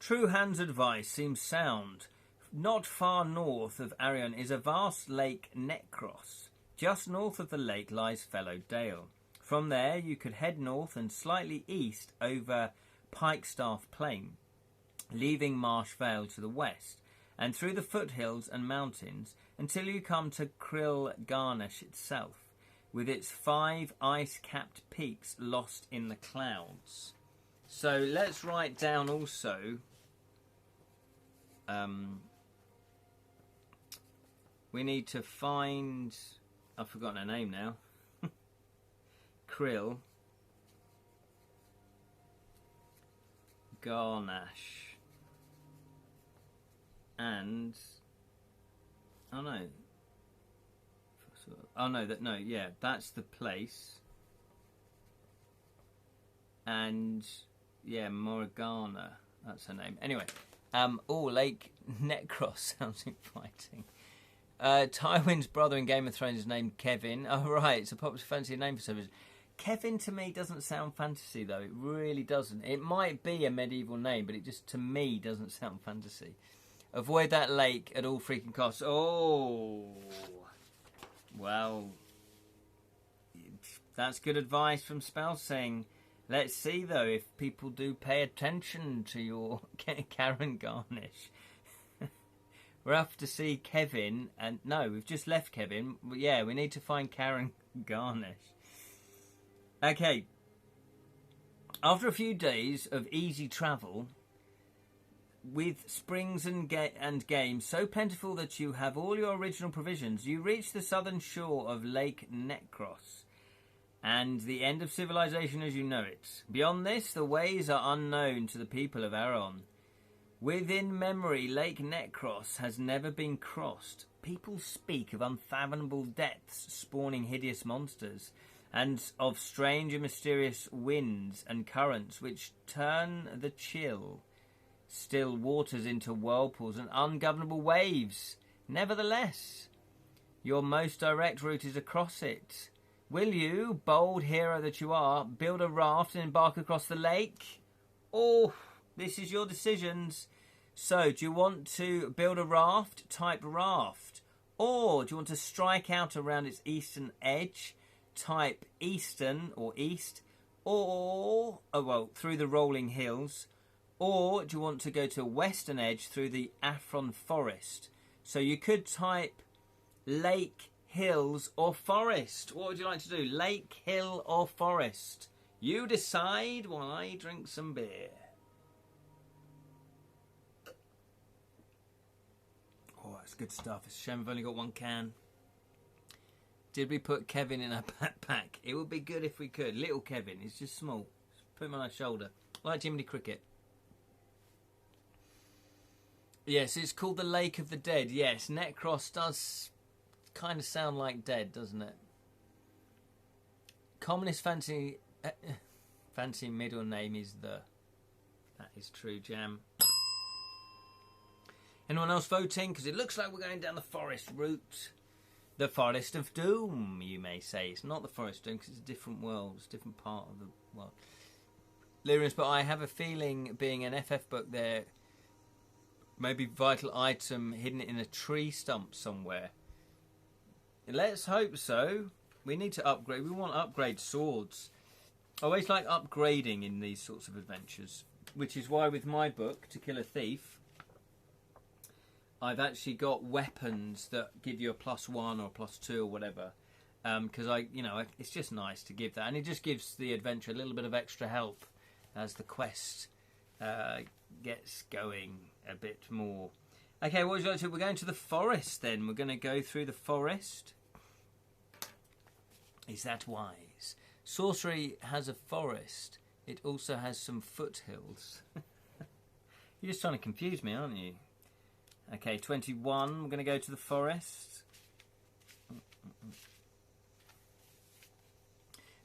True Hand's advice seems sound. Not far north of Arion is a vast lake Necros. Just north of the lake lies Fellow Dale. From there you could head north and slightly east over Pikestaff Plain, leaving Marsh Vale to the west, and through the foothills and mountains until you come to Krill Garnash itself, with its 5 ice-capped peaks lost in the clouds. So let's write down also we need to find, I've forgotten her name now, Krill Garnash, and that's the place, and yeah, Morgana, that's her name. Anyway, Lake Necros sounds inviting. Tywin's brother in Game of Thrones is named Kevin. Oh, right, it's a popular fantasy name for some reason. Kevin to me doesn't sound fantasy, though. It really doesn't. It might be a medieval name, but it just, to me, doesn't sound fantasy. Avoid that lake at all freaking costs. Oh, well, that's good advice from Spelsing. Let's see, though, if people do pay attention to your Karen Garnish. We're off to see Kevin, and no, we've just left Kevin. Yeah, we need to find Karen Garnish. Okay. After a few days of easy travel, with springs and games so plentiful that you have all your original provisions, you reach the southern shore of Lake Necros, and the end of civilization as you know it. Beyond this, the ways are unknown to the people of Arion. Within memory, Lake Necros has never been crossed. People speak of unfathomable depths spawning hideous monsters, and of strange and mysterious winds and currents which turn the chill still waters into whirlpools and ungovernable waves. Nevertheless, your most direct route is across it. Will you, bold hero that you are, build a raft and embark across the lake? Oh, this is your decisions. So, do you want to build a raft? Type raft. Or do you want to strike out around its eastern edge? Type eastern or east. Or, through the rolling hills. Or do you want to go to western edge through the Afron forest? So you could type lake, hills or forest. What would you like to do? Lake, hill or forest? You decide while I drink some beer. Oh, that's good stuff. It's a shame I've only got one can. Did we put Kevin in a backpack? It would be good if we could. Little Kevin, he's just small. Just put him on our shoulder. Like Jiminy Cricket. Yes, it's called the Lake of the Dead. Yes, Necros does kind of sound like dead, doesn't it? Commonest fancy middle name is the. That is true, Jam. Anyone else voting? Because it looks like we're going down the forest route. The Forest of Doom, you may say. It's not the Forest of Doom because it's a different world. It's a different part of the world. Lyrians, but I have a feeling being an FF book there, maybe vital item hidden in a tree stump somewhere. Let's hope so. We need to upgrade. We want to upgrade swords. I always like upgrading in these sorts of adventures, which is why with my book, To Kill a Thief, I've actually got weapons that give you a +1 or +2 or whatever. Because it's just nice to give that. And it just gives the adventure a little bit of extra help as the quest gets going a bit more. Okay, what would you like to do? We're going to the forest then. We're going to go through the forest. Is that wise? Sorcery has a forest. It also has some foothills. You're just trying to confuse me, aren't you? Okay, 21. We're going to go to the forest.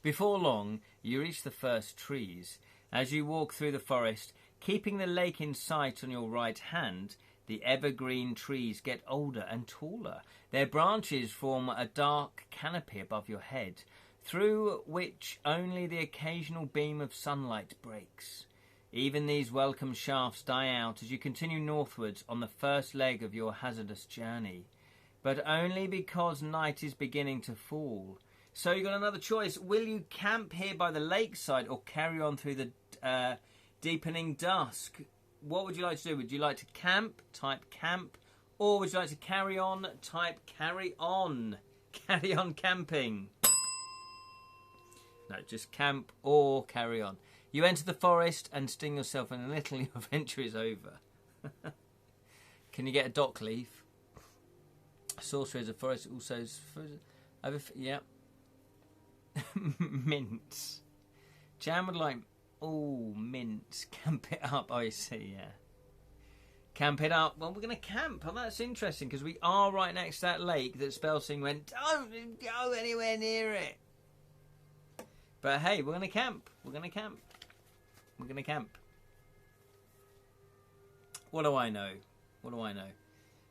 Before long, you reach the first trees. As you walk through the forest, keeping the lake in sight on your right hand, the evergreen trees get older and taller. Their branches form a dark canopy above your head, through which only the occasional beam of sunlight breaks. Even these welcome shafts die out as you continue northwards on the first leg of your hazardous journey, but only because night is beginning to fall. So you've got another choice. Will you camp here by the lakeside or carry on through the deepening dusk? What would you like to do? Would you like to camp? Type camp. Or would you like to carry on? Type carry on. Carry on camping. No, just camp or carry on. You enter the forest and sting yourself and a little your adventure is over. Can you get a dock leaf? Sorcery is a forest also... Yeah. Mints. Jam would like... Oh, mints. Camp it up, I see, yeah. Camp it up. Well, we're going to camp. Oh, that's interesting, because we are right next to that lake that Spellsing went, don't go anywhere near it. But hey, we're going to camp. We're going to camp. We're going to camp. What do I know? What do I know?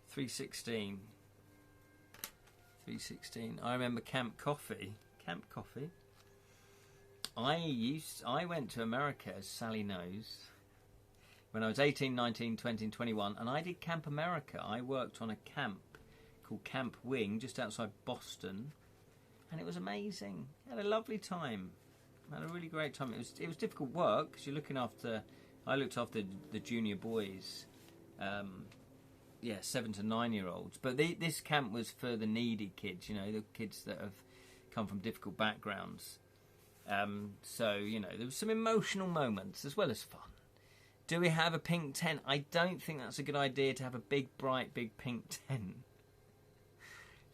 316. 316. I remember Camp Coffee. Camp Coffee. I went to America, as Sally knows, when I was 18, 19, 20 and 21, and I did Camp America. I worked on a camp called Camp Wing just outside Boston, and it was amazing. I had a lovely time. I had a really great time. It was difficult work because you're looking after... I looked after the junior boys, 7 to 9 year olds. But this camp was for the needy kids, the kids that have come from difficult backgrounds. So, there was some emotional moments as well as fun. Do we have a pink tent? I don't think that's a good idea to have a big, bright, big pink tent.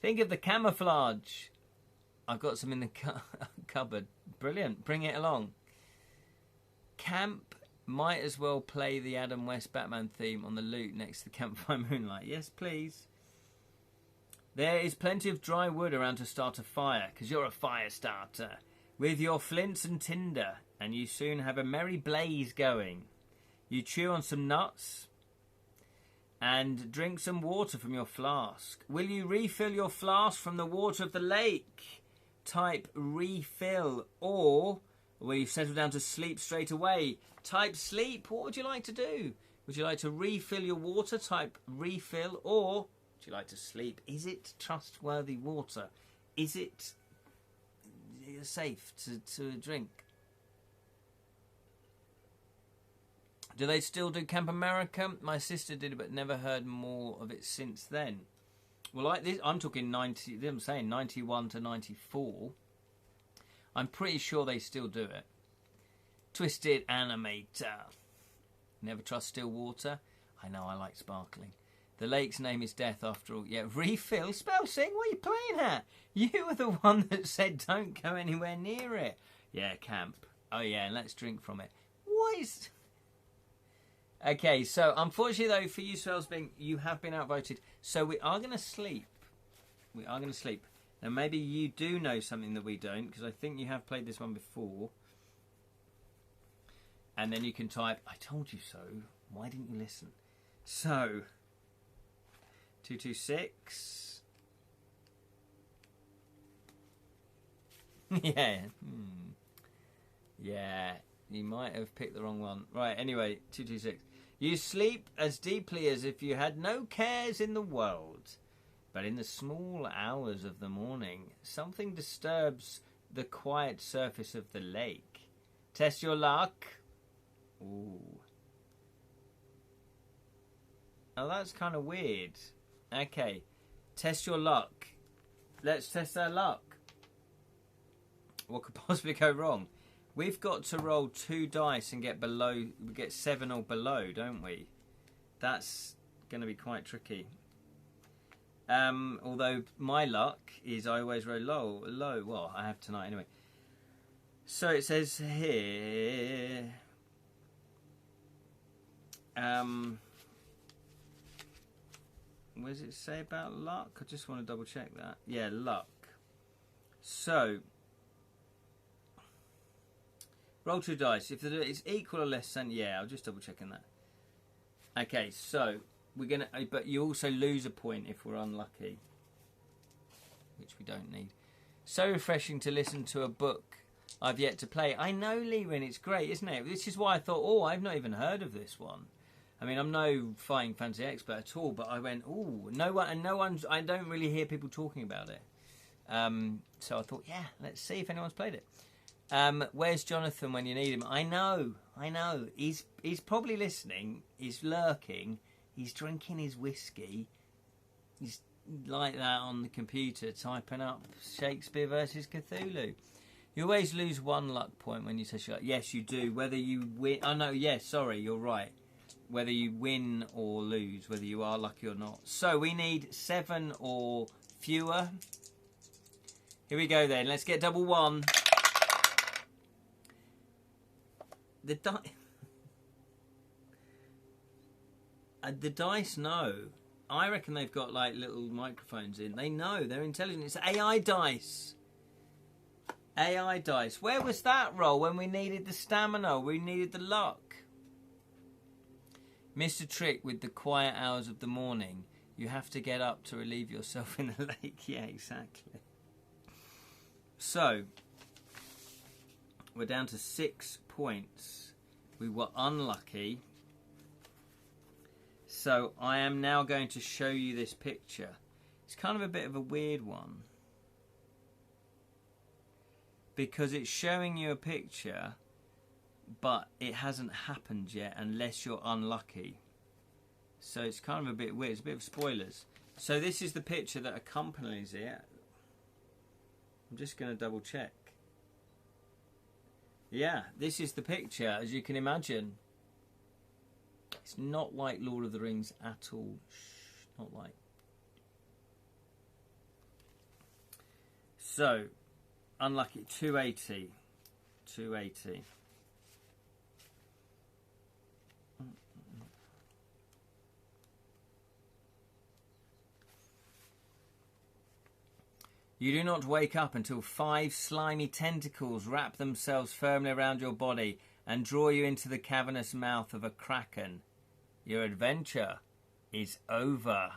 Think of the camouflage. I've got some in the cupboard. Brilliant. Bring it along. Camp Might as well play the Adam West Batman theme on the loot next to the campfire moonlight. Yes, please. There is plenty of dry wood around to start a fire, because you're a fire starter. With your flints and tinder, and you soon have a merry blaze going. You chew on some nuts and drink some water from your flask. Will you refill your flask from the water of the lake? Type refill. Or will you settle down to sleep straight away? Type sleep. What would you like to do? Would you like to refill your water? Type refill. Or would you like to sleep? Is it trustworthy water? Is it safe to drink? Do they still do Camp America? My sister did it, but never heard more of it since then. Well, like this, I'm talking 90. I'm saying 91 to 94. I'm pretty sure they still do it. Twisted Animator. Never trust still water. I know, I like sparkling. The lake's name is Death after all. Yeah, refill. Spell Sing, what are you playing at? You were the one that said don't go anywhere near it. Yeah, camp. Oh yeah, and let's drink from it. What is... Okay, so unfortunately though, for you Spellsbing, you have been outvoted. So we are going to sleep. We are going to sleep. Now maybe you do know something that we don't, because I think you have played this one before. And then you can type, I told you so. Why didn't you listen? So, 226. Yeah. Yeah, you might have picked the wrong one. Right, anyway, 226. You sleep as deeply as if you had no cares in the world. But in the small hours of the morning, something disturbs the quiet surface of the lake. Test your luck. Ooh. Oh, that's kind of weird. Okay. Test your luck. Let's test our luck. What could possibly go wrong? We've got to roll 2 dice and get 7 or below, don't we? That's going to be quite tricky. Although my luck is I always roll low. Well, I have tonight anyway. So it says here... what does it say about luck? I just want to double check that. Yeah, luck. So... roll 2 dice. If it's equal or less than... yeah, I'll just double checking that. Okay, so... we're gonna... but you also lose a point if we're unlucky. Which we don't need. So refreshing to listen to a book I've yet to play. I know, Leewin, it's great, isn't it? This is why I thought, oh, I've not even heard of this one. I mean, I'm no fighting fantasy expert at all, but I went, oh, no one's... I don't really hear people talking about it. So I thought, yeah, let's see if anyone's played it. Where's Jonathan when you need him? I know. He's probably listening. He's lurking. He's drinking his whiskey. He's like that on the computer, typing up Shakespeare versus Cthulhu. You always lose 1 luck point when you test your luck. Yes, you do. Whether you win... oh, no, yes, sorry, you're right. Whether you win or lose, whether you are lucky or not. So we need 7 or fewer. Here we go then. Let's get double 1. The dice know. I reckon they've got like little microphones in. They know. They're intelligent. It's AI dice. AI dice. Where was that roll when we needed the stamina? We needed the luck. Missed a trick with the quiet hours of the morning. You have to get up to relieve yourself in the lake. Yeah, exactly. So, we're down to 6 points. We were unlucky. So I am now going to show you this picture. It's kind of a bit of a weird one. Because it's showing you a picture, but it hasn't happened yet unless you're unlucky. So it's kind of a bit weird. It's a bit of spoilers. So this is the picture that accompanies it. I'm just going to double check. Yeah, this is the picture, as you can imagine. It's not like Lord of the Rings at all. Shh, not like. So, unlucky, 280. 280. You do not wake up until 5 slimy tentacles wrap themselves firmly around your body and draw you into the cavernous mouth of a kraken. Your adventure is over.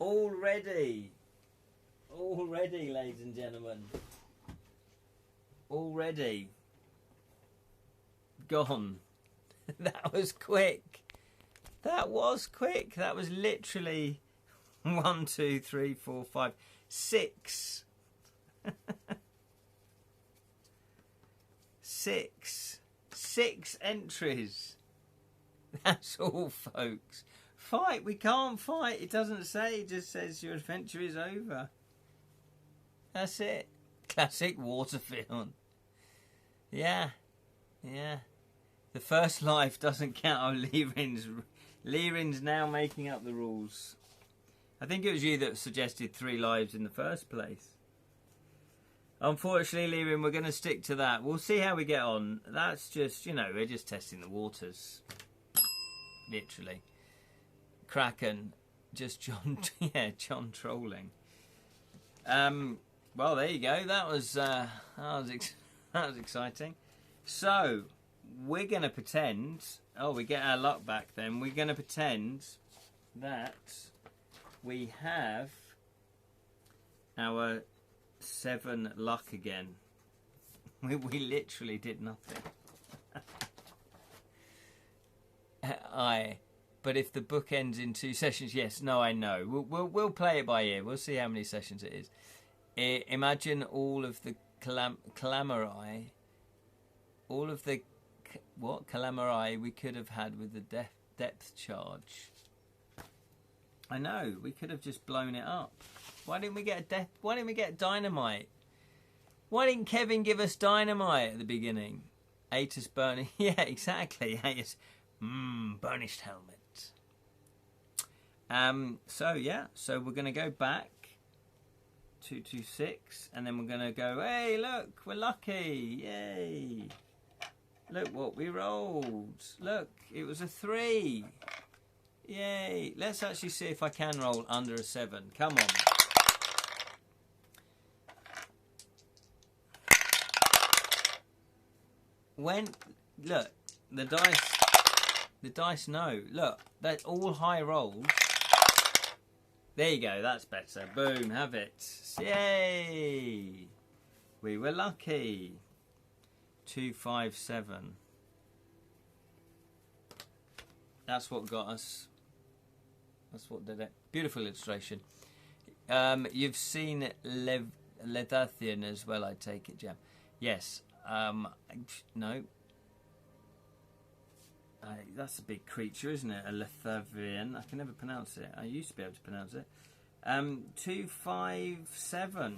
Already, ladies and gentlemen. Already. Gone. That was quick. That was quick. That was literally 1, 2, 3, 4, 5, 6. 6 entries. That's all, folks. Fight. We can't fight. It doesn't say. It just says your adventure is over. That's it. Classic Waterfield. Yeah. The first life doesn't count. Lyrin's now making up the rules. I think it was you that suggested 3 lives in the first place. Unfortunately, Lyrin, we're going to stick to that. We'll see how we get on. That's just, we're just testing the waters. Literally. Kraken. Just John, John trolling. Well, there you go. That was exciting. So, we're going to pretend... Oh, we get our luck back then. We're going to pretend that we have our 7 luck again. We literally did nothing. But if the book ends in 2 sessions, yes, no, I know. We'll play it by ear. We'll see how many sessions it is. Imagine all of the calamari, all of the calamari we could have had with the depth charge. I know, we could have just blown it up. Why didn't we get dynamite? Why didn't Kevin give us dynamite at the beginning? Atus burning. Yeah, exactly. Atus. Burnished helmet. So we're going to go back 226, and then we're going to go, hey, look, we're lucky. Yay. Look what we rolled. Look, it was a 3. Yay. Let's actually see if I can roll under a 7. Come on. Look, the dice know. Look, they're all high rolls. There you go, that's better. Boom, have it. Yay. We were lucky. 257. That's what got us. That's what did it. Beautiful illustration. You've seen Lethathian as well, I take it, Jam. Yes. No. That's a big creature, isn't it? A Lethathian. I can never pronounce it. I used to be able to pronounce it. 257.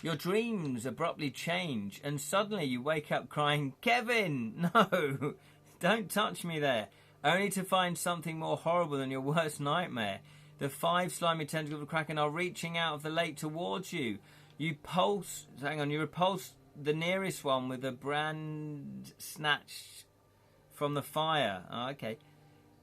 Your dreams abruptly change, and suddenly you wake up crying, Kevin! No! Don't touch me there. Only to find something more horrible than your worst nightmare. The 5 slimy tentacles of the Kraken are reaching out of the lake towards you. You repulse the nearest one with a brand snatched from the fire. Oh, okay.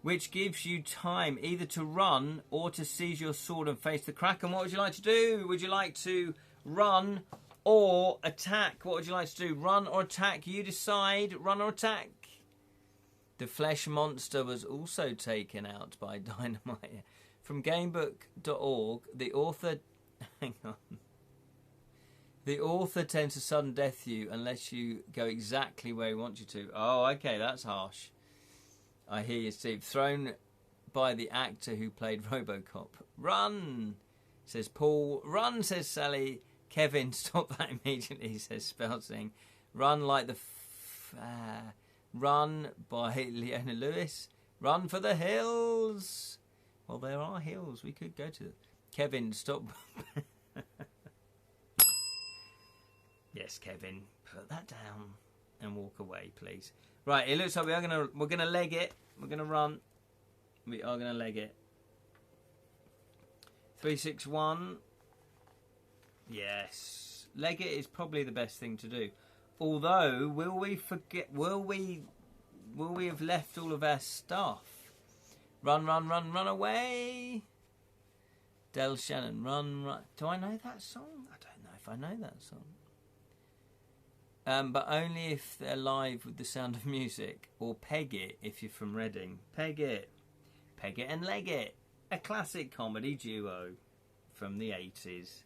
Which gives you time either to run or to seize your sword and face the Kraken. What would you like to do? Would you like to run or attack? What would you like to do? Run or attack? You decide. Run or attack. The flesh monster was also taken out by dynamite. From gamebook.org, the author... Hang on. The author tends to sudden death you unless you go exactly where he wants you to. Oh, okay, that's harsh. I hear you, Steve. Thrown by the actor who played Robocop. Run, says Paul. Run, says Sally. Kevin, stop that immediately, says Spouting. Run like the... Run by Leona Lewis. Run for the hills. Well, there are hills. We could go to. Kevin, stop. Yes, Kevin, put that down and walk away, please. Right, it looks like we're gonna leg it. We're gonna run. We are gonna leg it. 361. Yes, leg it is probably the best thing to do. Although, will we forget? Will we have left all of our stuff? Run, run, run, run away. Del Shannon, run, run. Do I know that song? I don't know if I know that song. But only if they're live with the Sound of Music, or Peg It if you're from Reading. Peg It and Leg It, a classic comedy duo from the 80s.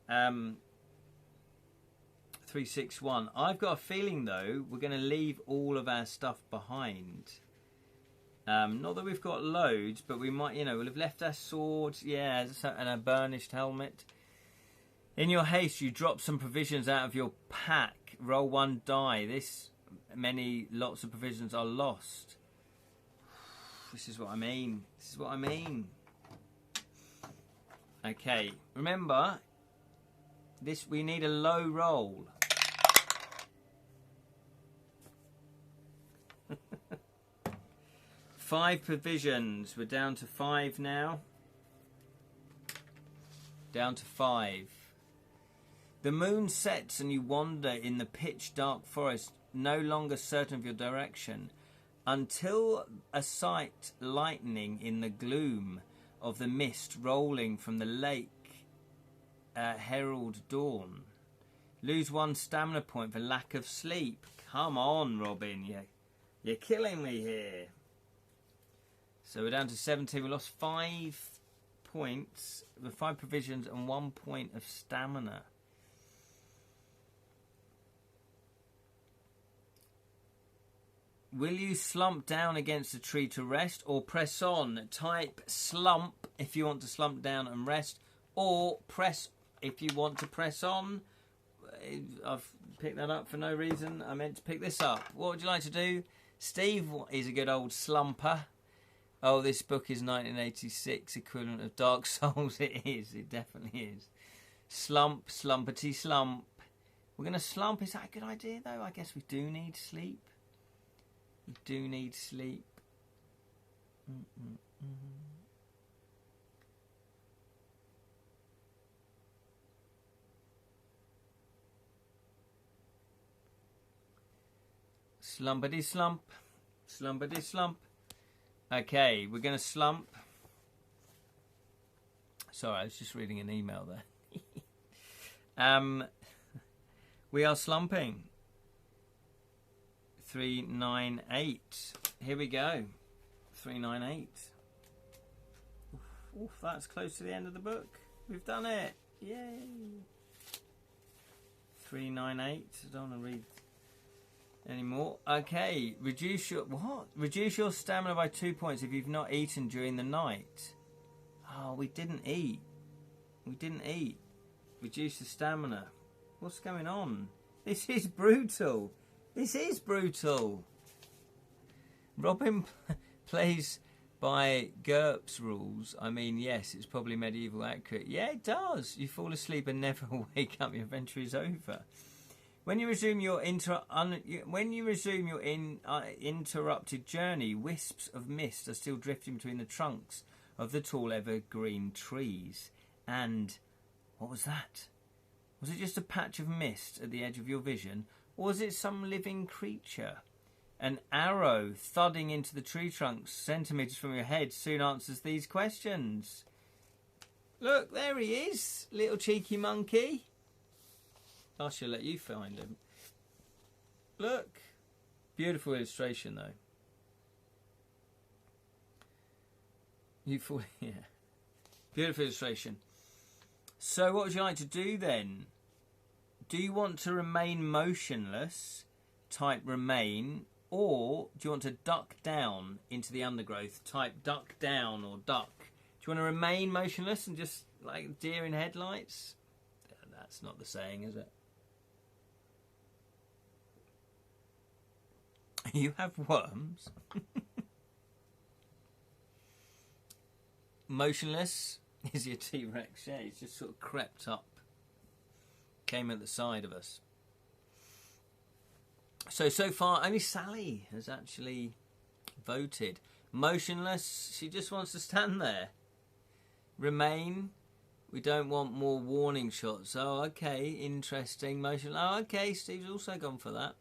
361. I've got a feeling though we're going to leave all of our stuff behind. Not that we've got loads, but we might, we'll have left our swords, and a burnished helmet. In your haste, you drop some provisions out of your pack. Roll 1 die. Lots of provisions are lost. This is what I mean. Okay, remember, we need a low roll. Five provisions. We're down to 5 now. Down to 5. The moon sets and you wander in the pitch dark forest, no longer certain of your direction, until a sight lightning in the gloom of the mist rolling from the lake herald dawn. Lose 1 stamina point for lack of sleep. Come on, Robin, you're killing me here. So we're down to 17. We lost 5 points, with 5 provisions and 1 point of stamina. Will you slump down against a tree to rest, or press on? Type slump if you want to slump down and rest, or press if you want to press on. I've picked that up for no reason. I meant to pick this up. What would you like to do? Steve is a good old slumper. Oh, this book is 1986 equivalent of Dark Souls. It is. It definitely is. Slump, slumpity slump. We're going to slump. Is that a good idea, though? I guess we do need sleep. We do need sleep. Slumpity slump. Slumpity slump. Okay, we're going to slump. Sorry, I was just reading an email there. We are slumping. 398. Here we go. 398. Oof, that's close to the end of the book. We've done it. Yay. 398. I don't want to read anymore. Okay. Reduce your stamina by 2 points if you've not eaten during the night. Oh, we didn't eat. Reduce the stamina. What's going on? This is brutal. Robin plays by GURPS rules. I mean, yes, it's probably medieval accurate. Yeah, it does. You fall asleep and never wake up. Your adventure is over. When you resume your interrupted journey, wisps of mist are still drifting between the trunks of the tall evergreen trees. And what was that? Was it just a patch of mist at the edge of your vision? Or was it some living creature? An arrow thudding into the tree trunks centimetres from your head soon answers these questions. Look, there he is, little cheeky monkey. I shall let you find him. Look. Beautiful illustration, though. Yeah. Beautiful illustration. So what would you like to do then? Do you want to remain motionless, type remain, or do you want to duck down into the undergrowth, type duck down or duck? Do you want to remain motionless and just like deer in headlights? That's not the saying, is it? You have worms? Motionless is your T-Rex. Yeah, he's just sort of crept up. Came at the side of us. So far, only Sally has actually voted. Motionless, she just wants to stand there. Remain, we don't want more warning shots. Oh, okay, interesting. Motion. Oh, okay, Steve's also gone for that.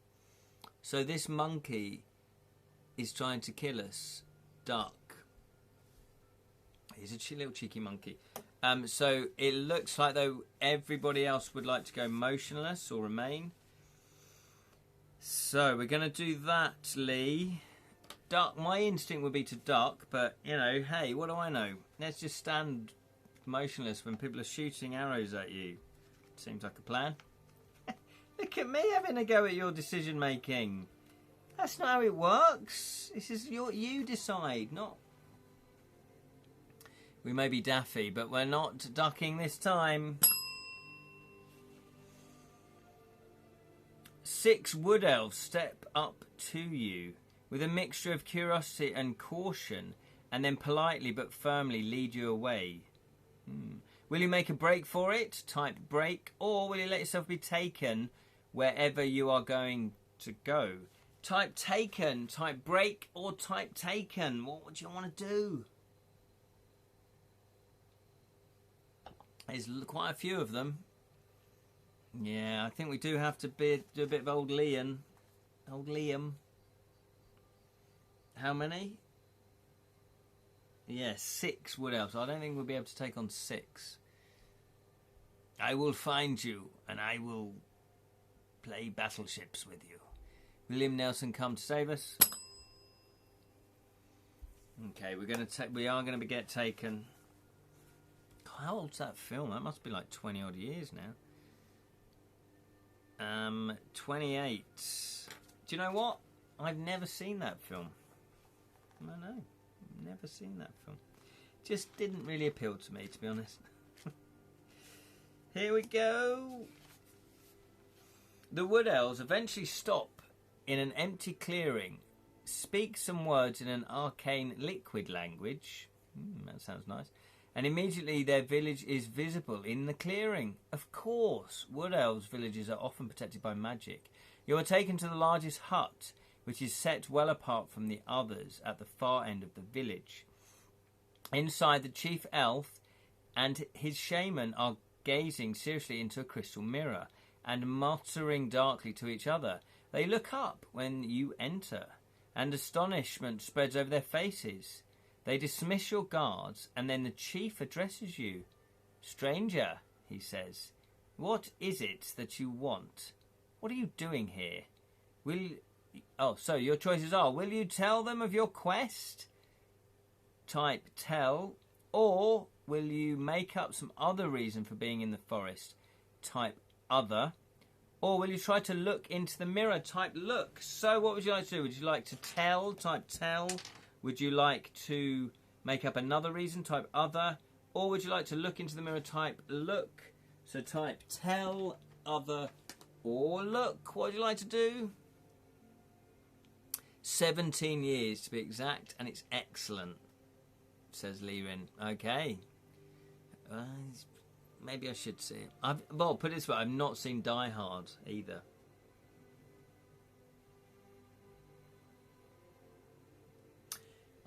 So this monkey is trying to kill us. Duck. he's a little cheeky monkey. So it looks like though everybody else would like to go motionless or remain. So we're going to do that, Lee. Duck. My instinct would be to duck, but you know, hey, what do I know? Let's just stand motionless when people are shooting arrows at you. Seems like a plan. Look at me having a go at your decision making. That's not how it works. This is you decide, not. We may be daffy, but we're not ducking this time. 6 wood elves step up to you with a mixture of curiosity and caution, and then politely but firmly lead you away. Will you make a break for it? Type break, or will you let yourself be taken wherever you are going to go? Type taken, type break, or type taken. What would you want to do? There's quite a few of them. Yeah, I think we do have to do a bit of old Liam. Old Liam. How many? Yeah, 6 wood elves. I don't think we'll be able to take on 6. I will find you, and I will play battleships with you. William Nelson come to save us. Okay, we are gonna get taken. How old's that film? That must be like 20 odd years now. 28. Do you know what? I've never seen that film. I know. Never seen that film. Just didn't really appeal to me, to be honest. Here we go. The wood elves eventually stop in an empty clearing, speak some words in an arcane liquid language. That sounds nice. And immediately their village is visible in the clearing. Of course, wood elves' villages are often protected by magic. You are taken to the largest hut, which is set well apart from the others at the far end of the village. Inside, the chief elf and his shaman are gazing seriously into a crystal mirror and muttering darkly to each other. They look up when you enter, and astonishment spreads over their faces. They dismiss your guards, and then the chief addresses you. "Stranger," he says, "what is it that you want? What are you doing here? So your choices are, will you tell them of your quest? Type tell, or will you make up some other reason for being in the forest? Type other. Or will you try to look into the mirror? Type look. So what would you like to do? Would you like to tell? Type tell. Would you like to make up another reason? Type other. Or would you like to look into the mirror? Type look. So type tell, other, or look. What would you like to do? 17 years to be exact, and it's excellent, says Lirin. Okay. Maybe I should see it. Well, put it this way, I've not seen Die Hard either.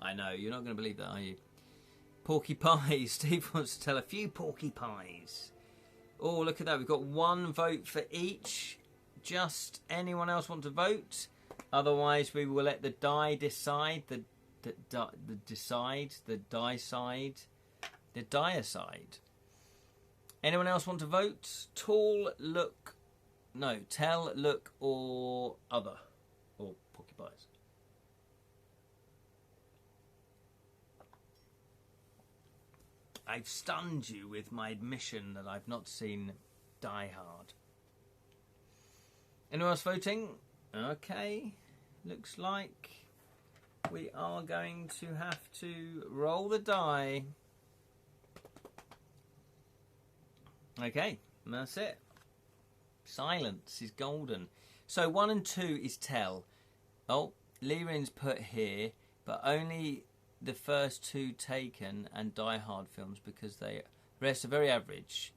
I know, you're not going to believe that, are you? Porky pies. Steve wants to tell a few porky pies. Oh, look at that. We've got 1 vote for each. Just anyone else want to vote? Otherwise, we will let the die decide. The die side. Anyone else want to vote? Tell, look, or other. Or porcupines. I've stunned you with my admission that I've not seen Die Hard. Anyone else voting? Okay. Looks like we are going to have to roll the die. Okay, that's it. Silence is golden. So 1 and 2 is tell. Oh, Lirin's put here, but only the first 2 Taken and Die Hard films because the rest are very average,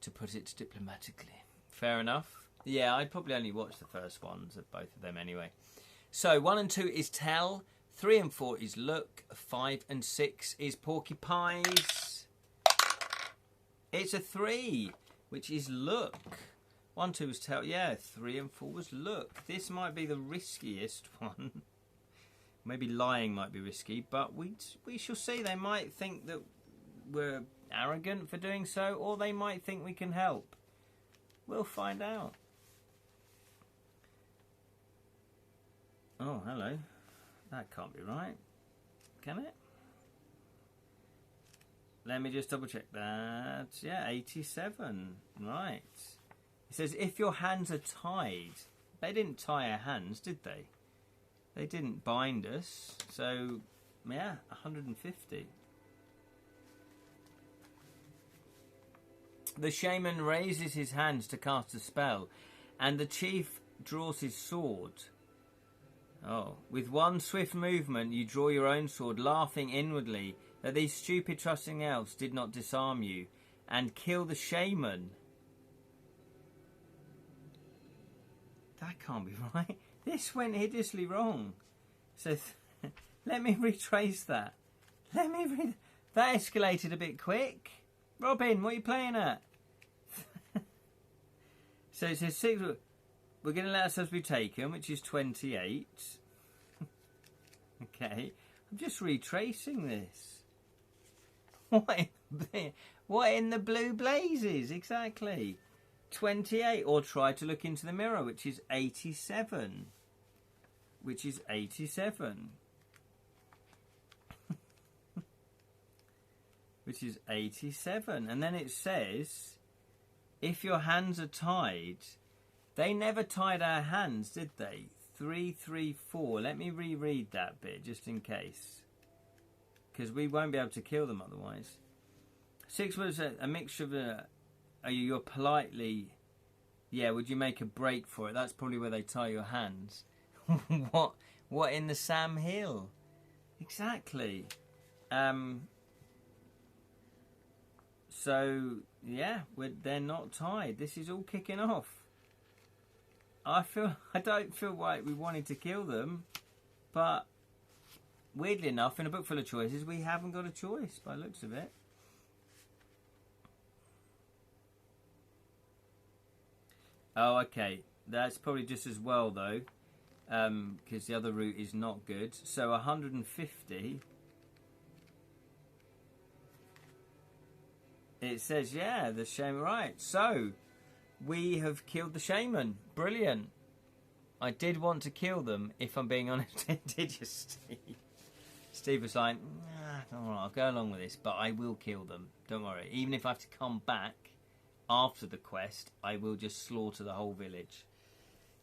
to put it diplomatically. Fair enough. Yeah, I'd probably only watch the first ones of both of them anyway. So 1 and 2 is tell, 3 and 4 is look, 5 and 6 is porcupines. It's a 3, which is look. 1, 2 was tell. Yeah, 3 and 4 was look. This might be the riskiest one. Maybe lying might be risky, but we shall see. They might think that we're arrogant for doing so, or they might think we can help. We'll find out. Oh, hello. That can't be right. Can it? Let me just double check that. Yeah, 87. Right. It says if your hands are tied. They didn't tie our hands, did they? They didn't bind us. So, yeah, 150. The shaman raises his hands to cast a spell, and the chief draws his sword. Oh, with one swift movement, you draw your own sword, laughing inwardly that these stupid trusting elves did not disarm you and kill the shaman. That can't be right. This went hideously wrong. So, let me retrace that. That escalated a bit quick. Robin, what are you playing at? So it says 6. We're going to let ourselves be taken, which is 28. Okay. I'm just retracing this. What in the blue blazes? Exactly. 28. Or try to look into the mirror, which is 87. Which is 87. Which is 87. And then it says, if your hands are tied... They never tied our hands, did they? 3, 3, 4. Let me reread that bit, just in case. Because we won't be able to kill them otherwise. 6 was a mixture of... you're politely... Yeah, would you make a break for it? That's probably where they tie your hands. What in the Sam Hill? Exactly. So, yeah, they're not tied. This is all kicking off. I don't feel like we wanted to kill them, but weirdly enough, in a book full of choices, we haven't got a choice by the looks of it. Oh, okay. That's probably just as well, though, because the other route is not good. So 150. It says, yeah, the shaman. Right, so... We have killed the shaman. Brilliant. I did want to kill them, if I'm being honest. Did you, Steve? Steve was like, all right, I'll go along with this, but I will kill them. Don't worry. Even if I have to come back after the quest, I will just slaughter the whole village.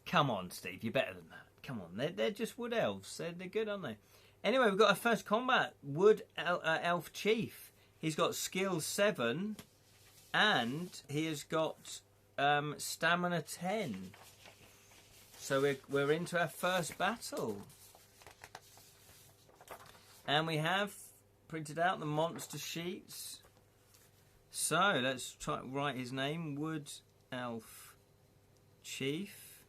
Come on, Steve. You're better than that. Come on. They're just wood elves. They're good, aren't they? Anyway, we've got our first combat. Wood elf chief. He's got skill 7, and he has got... stamina 10. So we're into our first battle. And we have printed out the monster sheets. So let's try to write his name. Wood Elf Chief.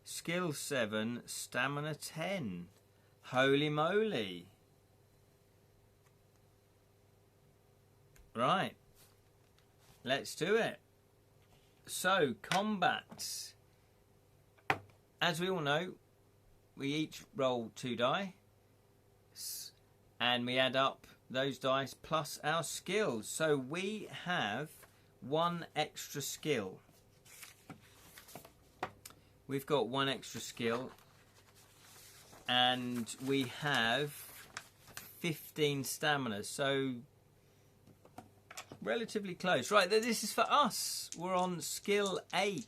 Skill 7, stamina 10. Holy moly. Right. Let's do it. So, combat. As we all know, we each roll 2 die. And we add up those dice plus our skills. So we have 1 extra skill. We've got 1 extra skill. And we have 15 stamina. So... relatively close. Right, this is for us. We're on skill 8.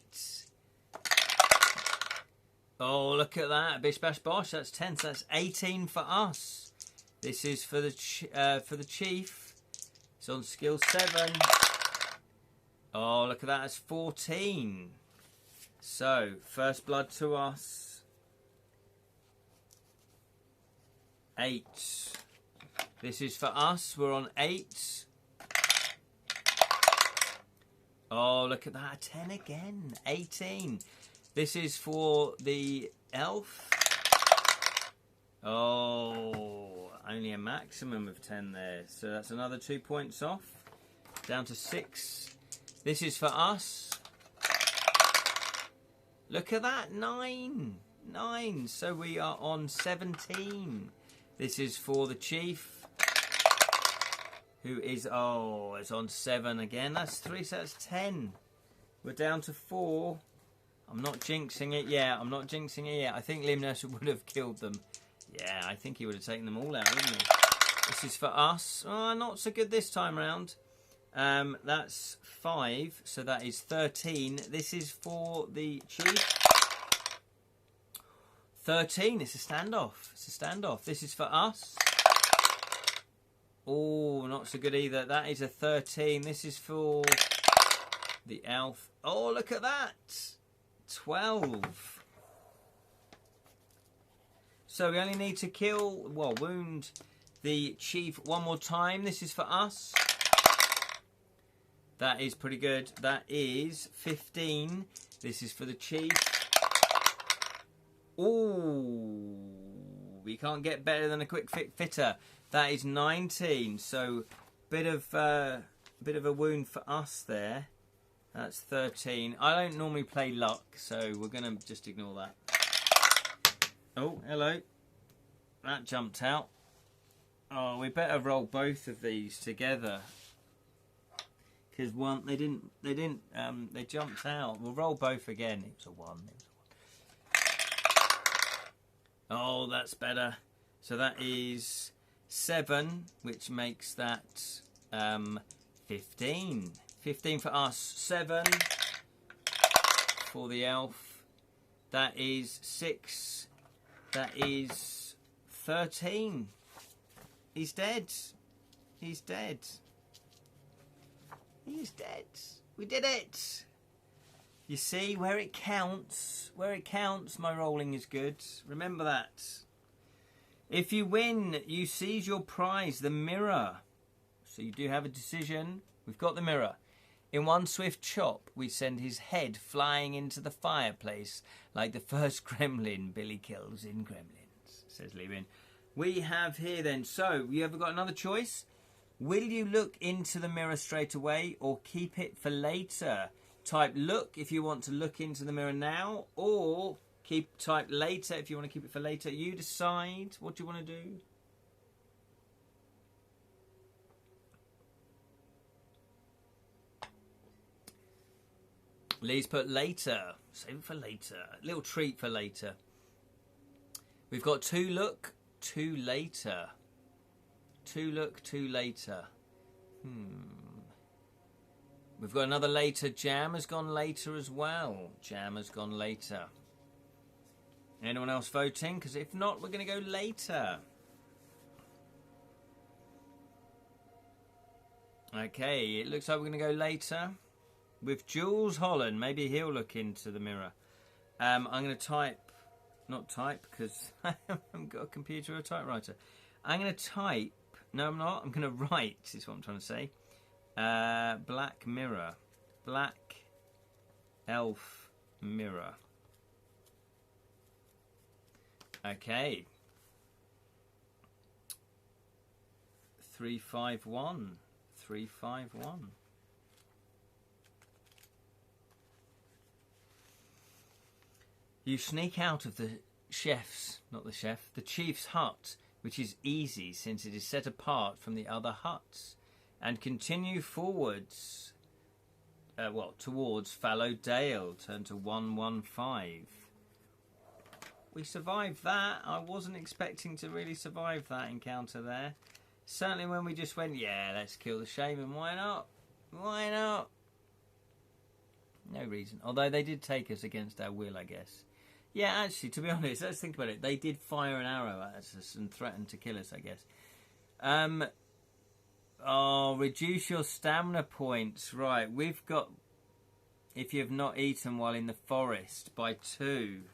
Oh, look at that. Bish, bash, bosh. That's 10. So that's 18 for us. This is for the chief. It's on skill 7. Oh, look at that. That's 14. So, first blood to us. 8. This is for us. We're on 8. Oh, look at that. 10 again. 18. This is for the elf. Oh, only a maximum of 10 there. So that's another 2 points off. Down to 6. This is for us. Look at that. 9. 9. So we are on 17. This is for the chief. who is, oh, it's on 7 again. That's 3, so that's 10. We're down to 4. I'm not jinxing it yet. I'm not jinxing it yet. I think Limnus would have killed them. Yeah, I think he would have taken them all out, wouldn't he? This is for us. Oh, not so good this time round. That's 5, so that is 13. This is for the chief. 13, it's a standoff. It's a standoff. This is for us. Oh, not so good either. That is a 13. This is for the elf. Oh, look at that. 12. So we only need to kill, well, wound the chief one more time. This is for us. That is pretty good. That is 15. This is for the chief. Ooh, we can't get better than a quick fitter. That is 19. So bit of a wound for us there. That's 13. I don't normally play luck, so we're gonna just ignore that. Oh, hello. That jumped out. Oh, we better roll both of these together. Because one, they jumped out. We'll roll both again. It was a 1. Oh, that's better. So that is 7, which makes that 15. 15 for us. 7 for the elf. That is 6. That is 13. He's dead. He's dead. He's dead. We did it. You see, where it counts, my rolling is good. Remember that. If you win, you seize your prize, the mirror. So you do have a decision. We've got the mirror. In one swift chop, we send his head flying into the fireplace like the first gremlin Billy kills in Gremlins, says Lewin. We have here then, so you ever got another choice? Will you look into the mirror straight away or keep it for later? Type look if you want to look into the mirror now, or type later if you want to keep it for later. You decide what you want to do. Lee's put later. Save it for later. A little treat for later. We've got 2 look, 2 later. 2 look, 2 later. We've got another later. Jam has gone later as well. Jam has gone later. Anyone else voting? Because if not, we're going to go later. Okay, it looks like we're going to go later. With Jules Holland. Maybe he'll look into the mirror. I'm going to type... Not type, because I haven't got a computer or a typewriter. I'm going to type... No, I'm not. I'm going to write, is what I'm trying to say. Black mirror. Black elf mirror. Okay. 351. 351. You sneak out of the the chief's hut, which is easy since it is set apart from the other huts, and continue forwards, towards Fallow Dale. Turn to 115. We survived that. I wasn't expecting to really survive that encounter there. Certainly when we just went, yeah, let's kill the shaman. Why not? Why not? No reason. Although they did take us against our will, I guess. Yeah, actually, to be honest, let's think about it. They did fire an arrow at us and threaten to kill us, I guess. Reduce your stamina points. Right, we've got, if you have not eaten while in the forest, by 2.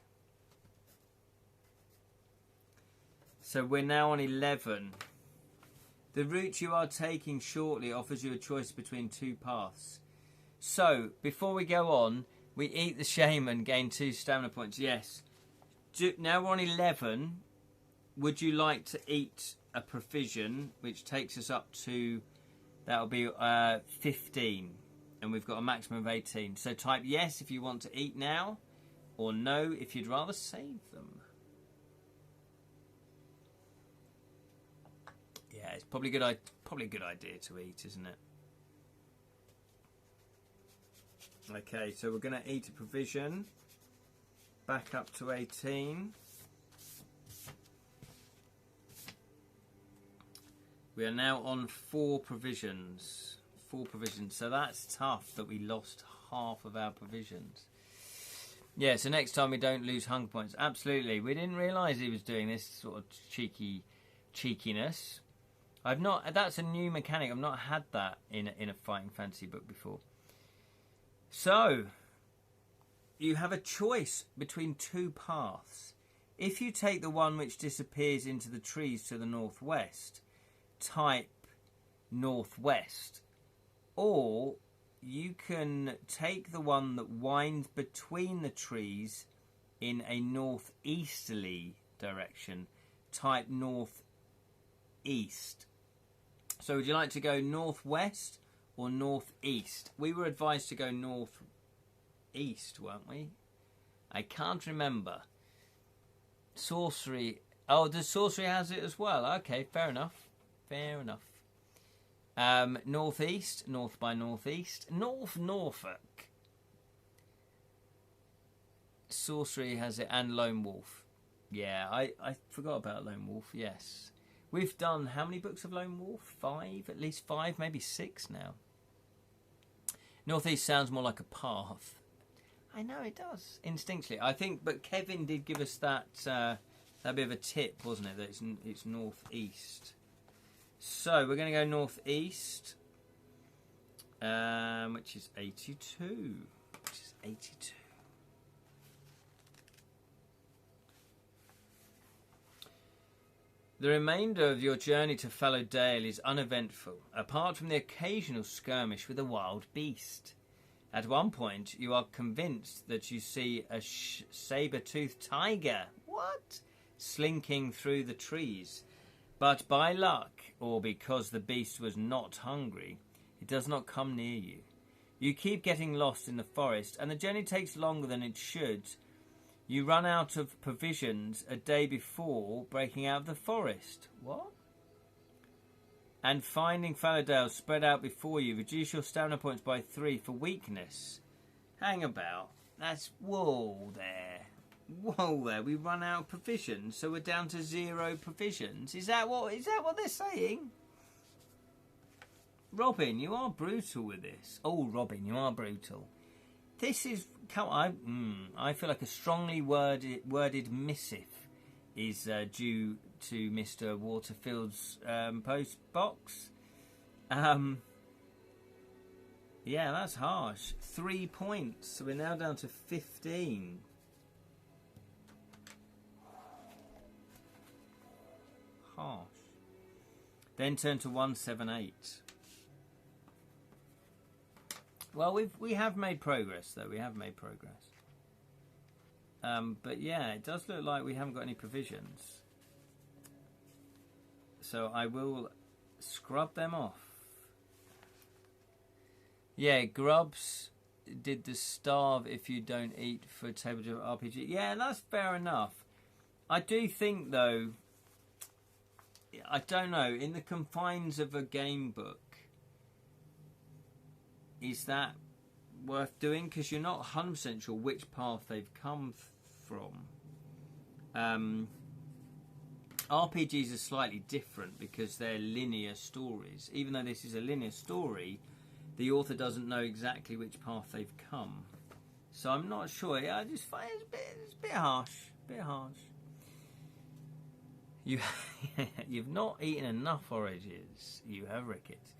So we're now on 11. The route you are taking shortly offers you a choice between 2 paths. So, before we go on, we eat the shaman, gain 2 stamina points. Yes. Now we're on 11. Would you like to eat a provision, which takes us up to, that'll be 15. And we've got a maximum of 18. So type yes if you want to eat now, or no if you'd rather save them. Yeah, it's probably probably a good idea to eat, isn't it? Okay, so we're going to eat a provision. Back up to 18. We are now on 4 provisions. 4 provisions. So that's tough that we lost half of our provisions. Yeah, so next time we don't lose hunger points. Absolutely. We didn't realise he was doing this sort of cheekiness. I've not. That's a new mechanic. I've not had that in a fighting fantasy book before. So, you have a choice between 2 paths. If you take the one which disappears into the trees to the northwest, type northwest. Or you can take the one that winds between the trees in a northeasterly direction, type northeast. So would you like to go northwest or northeast? We were advised to go northeast, weren't we? I can't remember. Sorcery. Oh, does sorcery has it as well? Okay, fair enough. Fair enough. Northeast, north by northeast. Norfolk. Sorcery has it, and Lone Wolf. Yeah, I forgot about Lone Wolf, yes. We've done how many books of Lone Wolf? 5? At least 5, maybe 6 now. Northeast sounds more like a path. I know it does, instinctually. I think, but Kevin did give us that bit of a tip, wasn't it? That it's northeast. So we're going to go northeast, which is 82. The remainder of your journey to Fallow Dale is uneventful, apart from the occasional skirmish with a wild beast. At one point, you are convinced that you see a saber-toothed tiger. What? Slinking through the trees. But by luck, or because the beast was not hungry, it does not come near you. You keep getting lost in the forest, and the journey takes longer than it should. You run out of provisions a day before breaking out of the forest. What? And finding Fallowdale spread out before you, reduce your stamina points by 3 for weakness. Hang about. That's whoa there. Whoa there. We run out of provisions, so we're down to 0 provisions. Is that what they're saying? Robin, you are brutal with this. Oh, Robin, you are brutal. This is... I feel like a strongly worded missive is due to Mr. Waterfield's post box. Yeah, that's harsh. 3 points. So we're now down to 15. Harsh. Then turn to 178. Well, we have made progress, though. We have made progress. But yeah, it does look like we haven't got any provisions. So I will scrub them off. Yeah, Grubs did the starve if you don't eat for tabletop RPG. Yeah, that's fair enough. I do think, though, I don't know, in the confines of a game book, is that worth doing? Because you're not 100% sure which path they've come from. RPGs are slightly different because they're linear stories. Even though this is a linear story, the author doesn't know exactly which path they've come. So I'm not sure. I just find it's a bit harsh. You've not eaten enough oranges. You have rickets.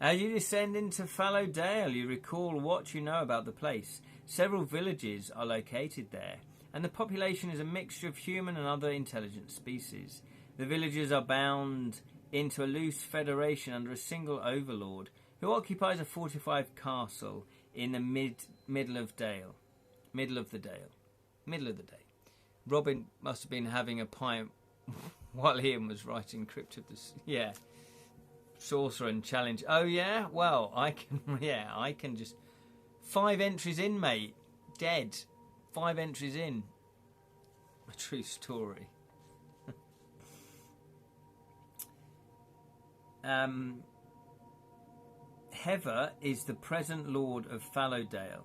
As you descend into Fallow Dale, you recall what you know about the place. Several villages are located there, and the population is a mixture of human and other intelligent species. The villages are bound into a loose federation under a single overlord, who occupies a fortified castle in the middle of the day. Robin must have been having a pint while Ian was writing Crypt of the... Yeah. Sorcerer and challenge. Oh, yeah? Well, I can just... 5 entries in, mate. Dead. 5 entries in. A true story. Heather is the present lord of Fallowdale,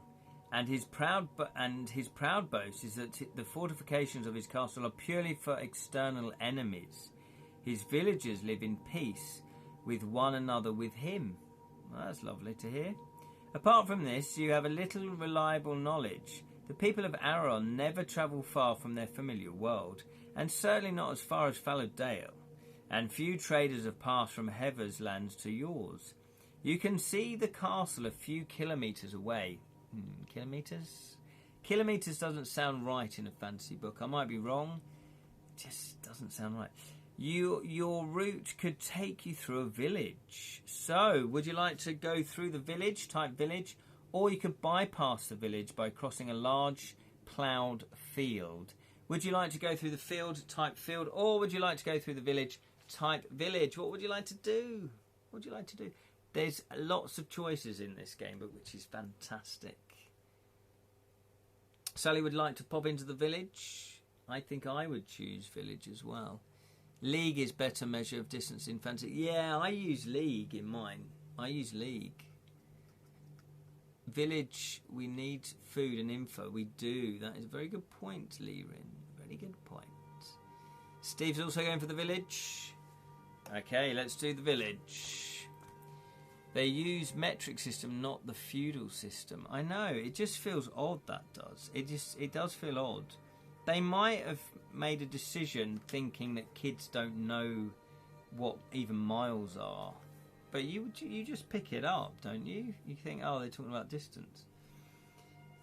and his proud boast is that the fortifications of his castle are purely for external enemies. His villagers live in peace with one another with him. Well, that's lovely to hear. Apart from this, you have a little reliable knowledge. The people of Arion never travel far from their familiar world, and certainly not as far as Fallowdale, and few traders have passed from Heather's lands to yours. You can see the castle a few kilometres away. Kilometres? Kilometres doesn't sound right in a fantasy book. I might be wrong. It just doesn't sound right. Your route could take you through a village. So, would you like to go through the village, type village, or you could bypass the village by crossing a large ploughed field? Would you like to go through the field, type field, or would you like to go through the village, type village? What would you like to do? What would you like to do? There's lots of choices in this game, but which is fantastic. Sally would like to pop into the village. I think I would choose village as well. League is better measure of distance in fantasy. Yeah, I use league in mine. I use league. Village, we need food and info. We do. That is a very good point, Lirin. Very good point. Steve's also going for the village. Okay, let's do the village. They use metric system, not the feudal system. I know, it just feels odd, that does. It does feel odd. They might have made a decision thinking that kids don't know what even miles are. But you just pick it up, don't you? You think, oh, they're talking about distance.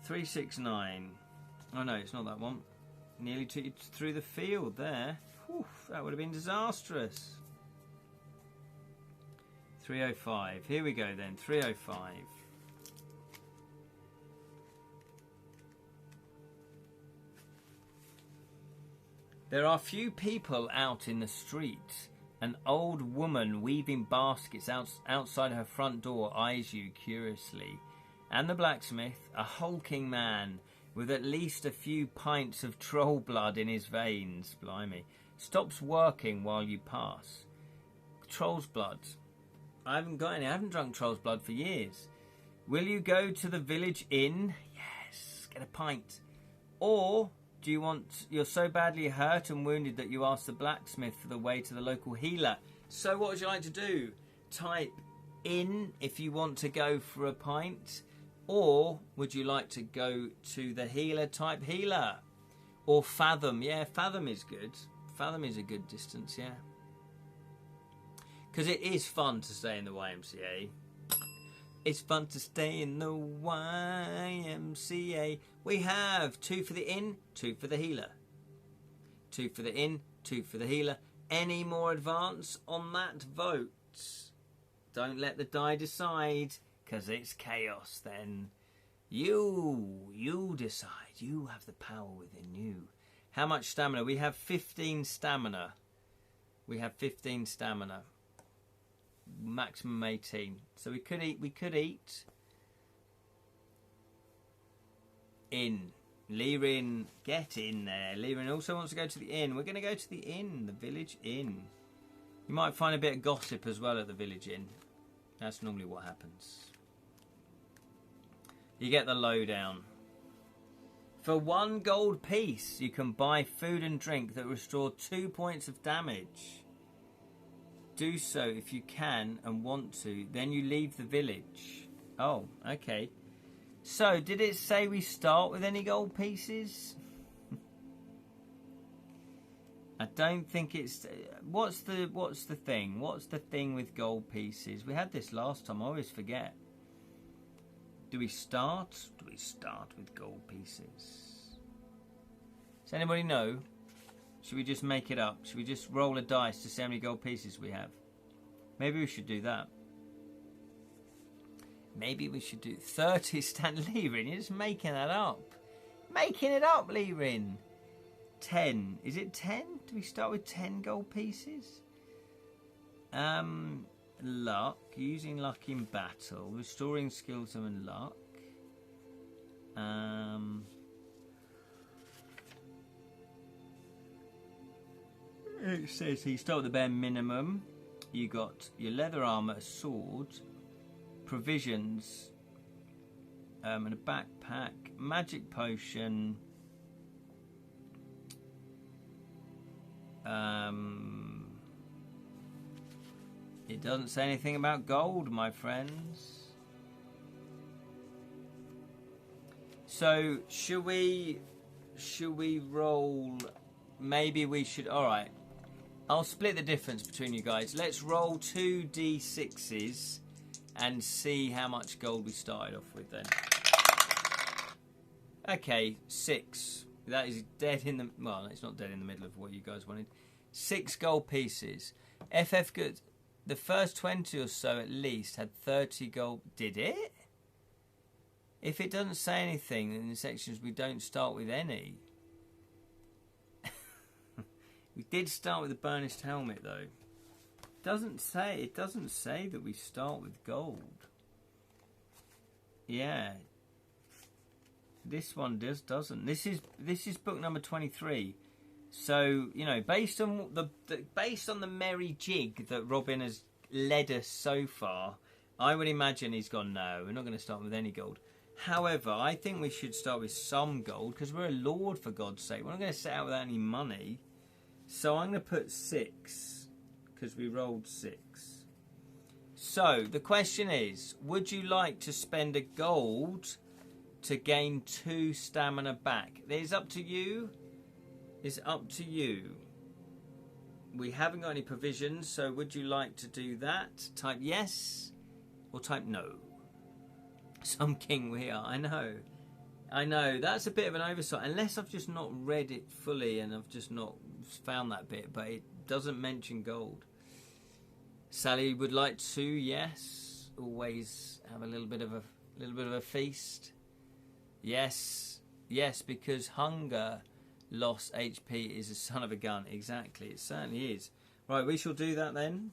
369. Oh no, it's not that one. Nearly through the field there. Whew, that would have been disastrous. 305. Here we go then. 305. There are few people out in the street. An old woman weaving baskets outside her front door eyes you curiously. And the blacksmith, a hulking man with at least a few pints of troll blood in his veins, blimey, stops working while you pass. Troll's blood. I haven't got any. I haven't drunk troll's blood for years. Will you go to the village inn? Yes, get a pint. Or do you want? You're so badly hurt and wounded that you ask the blacksmith for the way to the local healer. So what would you like to do? Type inn if you want to go for a pint, or would you like to go to the healer? Type healer, or fathom. Yeah, fathom is good. Fathom is a good distance. Yeah. Because it is fun to stay in the YMCA. It's fun to stay in the YMCA. We have 2 for the inn, 2 for the healer. 2 for the inn, 2 for the healer. Any more advance on that vote? Don't let the die decide, because it's chaos then. You decide. You have the power within you. How much stamina? We have 15 stamina. We have 15 stamina. Maximum 18. So we could eat in. Lirin, get in there. Lirin also wants to go to the inn. We're going to go to the inn, the village inn. You might find a bit of gossip as well at the village inn. That's normally what happens. You get the lowdown. For 1 gold piece, you can buy food and drink that restore 2 points of damage. Do so if you can and want to. Then you leave the village. Oh, okay. So, did it say we start with any gold pieces? I don't think it's... What's the thing? What's the thing with gold pieces? We had this last time. I always forget. Do we start? Do we start with gold pieces? Does anybody know? Should we just make it up? Should we just roll a dice to see how many gold pieces we have? Maybe we should do that. Maybe we should do 30 stand Lirin. You're just making that up. Making it up, Lirin. 10. Is it 10? Do we start with 10 gold pieces? Luck. Using luck in battle. Restoring skills and luck. It says you start with the bare minimum. You got your leather armour, a sword. provisions, and a backpack, magic potion. It doesn't say anything about gold, my friends. So, should we roll? Maybe we should. All right. I'll split the difference between you guys. Let's roll 2 d6s and see how much gold we started off with then. Okay, 6. That is dead in the... Well, it's not dead in the middle of what you guys wanted. 6 gold pieces. FF good. The first 20 or so at least had 30 gold. Did it? If it doesn't say anything in the sections, we don't start with any. We did start with a burnished helmet, though. It doesn't say that we start with gold. Yeah. This one doesn't. This is book number 23. So, you know, based on the merry jig that Robin has led us so far, I would imagine he's gone, no, we're not going to start with any gold. However, I think we should start with some gold, because we're a lord, for God's sake. We're not going to set out without any money. So I'm going to put 6, because we rolled 6. So, the question is, would you like to spend a gold to gain 2 stamina back? It's up to you. It's up to you. We haven't got any provisions, so would you like to do that? Type yes or type no. Some king we are. I know. That's a bit of an oversight. Unless I've just not read it fully and I've just not found that bit. But it doesn't mention gold. Sally would like to. Yes. Always have a little bit of a feast. Yes. Yes, because hunger, loss, HP is a son of a gun. Exactly. It certainly is. Right. We shall do that then.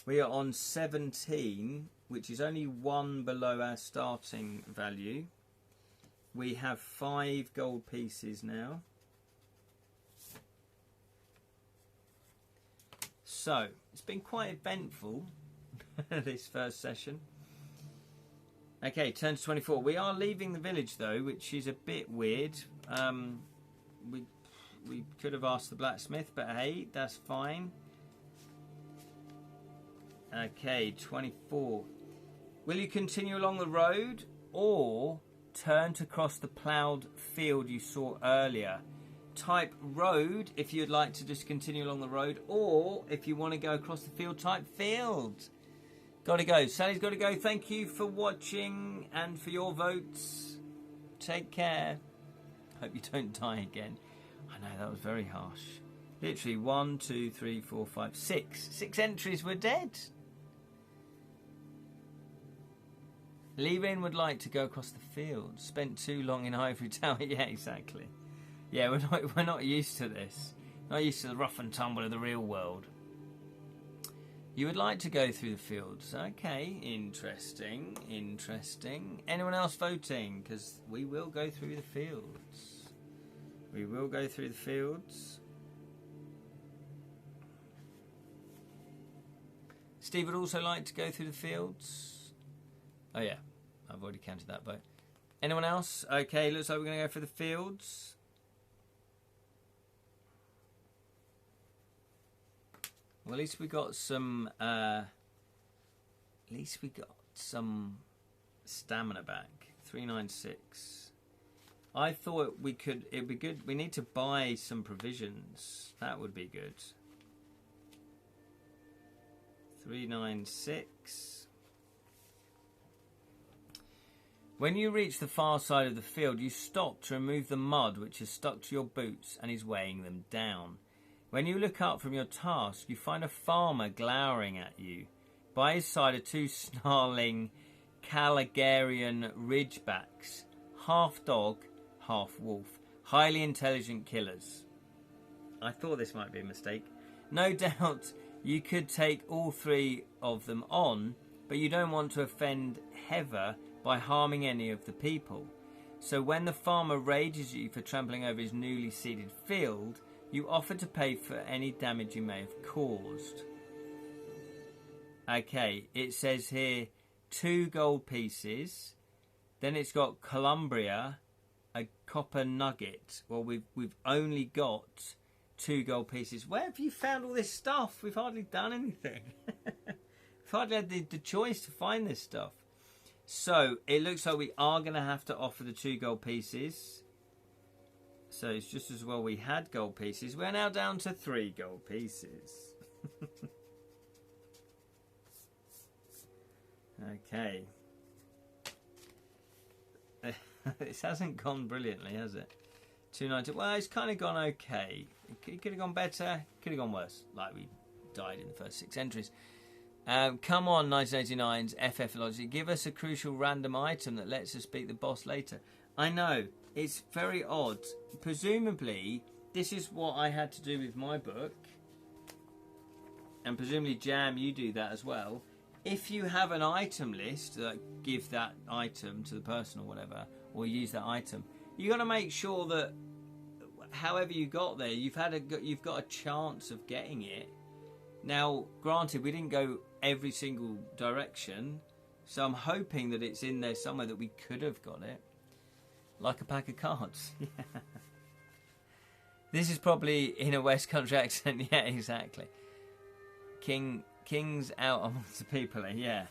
We are on 17, which is only 1 below our starting value. We have 5 gold pieces now. So, it's been quite eventful, this first session. Okay, turn to 24. We are leaving the village, though, which is a bit weird. We could have asked the blacksmith, but hey, that's fine. Okay, 24. Will you continue along the road or turn to cross the ploughed field you saw earlier? Type road if you'd like to just continue along the road, or if you want to go across the field, type field. Got to go. Sally's got to go. Thank you for watching and for your votes. Take care. Hope you don't die again. I know, that was very harsh. Literally 1, 2, 3, 4, 5, 6. 6 entries were dead. Levin would like to go across the field. Spent too long in Ivory Tower. Yeah, exactly. Yeah, we're not used to this. Not used to the rough and tumble of the real world. You would like to go through the fields. Okay, interesting. Anyone else voting? Because we will go through the fields. We will go through the fields. Steve would also like to go through the fields. Oh yeah, I've already counted that vote. Anyone else? Okay, looks like we're going to go for the fields. Well, at least we got some. Stamina back. 396. I thought we could. It'd be good. We need to buy some provisions. That would be good. 396. When you reach the far side of the field, you stop to remove the mud which has stuck to your boots and is weighing them down. When you look up from your task, you find a farmer glowering at you. By his side are 2 snarling Caligarian ridgebacks, half dog, half wolf, highly intelligent killers. I thought this might be a mistake. No doubt you could take all 3 of them on, but you don't want to offend Heather by harming any of the people. So when the farmer rages at you for trampling over his newly seeded field, you offer to pay for any damage you may have caused. Okay, it says here 2 gold pieces. Then it's got Columbria, a copper nugget. Well, we've only got 2 gold pieces. Where have you found all this stuff? We've hardly done anything. We've hardly had the choice to find this stuff. So it looks like we are going to have to offer the 2 gold pieces. So it's just as well we had gold pieces. We're now down to 3 gold pieces. Okay. This hasn't gone brilliantly, has it? 290. Well, it's kind of gone okay. It could have gone better. Could have gone worse. Like we died in the first 6 entries. Come on, 1989's FF Logic. Give us a crucial random item that lets us beat the boss later. I know. It's very odd. Presumably, this is what I had to do with my book. And presumably, Jam, you do that as well. If you have an item list, give that item to the person or whatever, or use that item, you got to make sure that however you got there, you've got a chance of getting it. Now, granted, we didn't go every single direction, so I'm hoping that it's in there somewhere that we could have got it. Like a pack of cards. Yeah. This is probably in a West Country accent. Yeah, exactly. King's out amongst the people. Yeah.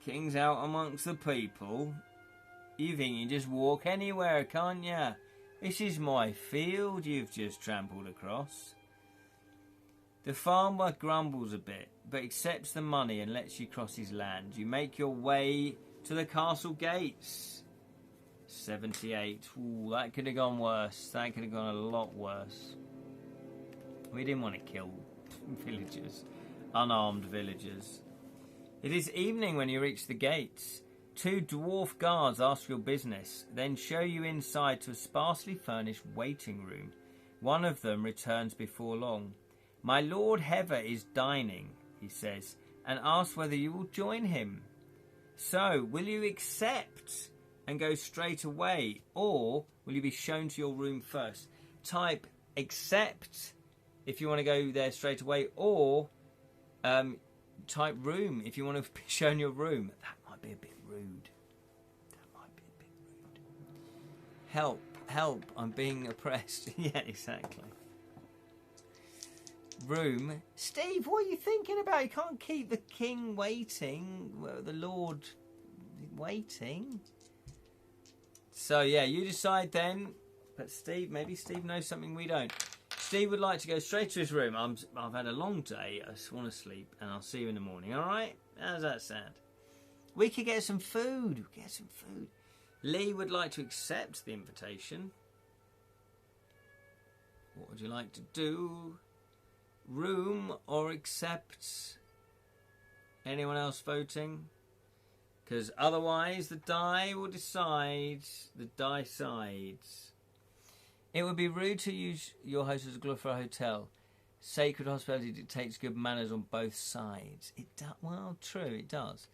King's out amongst the people. You think you just walk anywhere, can't ya? This is my field you've just trampled across. The farmer grumbles a bit, but accepts the money and lets you cross his land. You make your way to the castle gates. 78. Ooh, that could have gone worse. That could have gone a lot worse. We didn't want to kill villagers. Unarmed villagers. It is evening when you reach the gates. 2 dwarf guards ask your business, then show you inside to a sparsely furnished waiting room. One of them returns before long. My Lord Heather is dining, he says, and asks whether you will join him. So, will you accept and go straight away, or will you be shown to your room first? Type accept if you want to go there straight away, or type room if you want to be shown your room. That might be a bit rude. Help, I'm being oppressed. Yeah, exactly. Room. Steve, what are you thinking about? You can't keep the king waiting, the Lord waiting. So yeah, you decide then. But Steve, maybe Steve knows something we don't. Steve would like to go straight to his room. I've had a long day. I just want to sleep, and I'll see you in the morning. All right? How's that sound? We could get some food. Lee would like to accept the invitation. What would you like to do? Room or accept? Anyone else voting? Because otherwise the die will decide. The die sides. It would be rude to use your host as a glorified hotel. Sacred hospitality dictates good manners on both sides. Well, true, it does.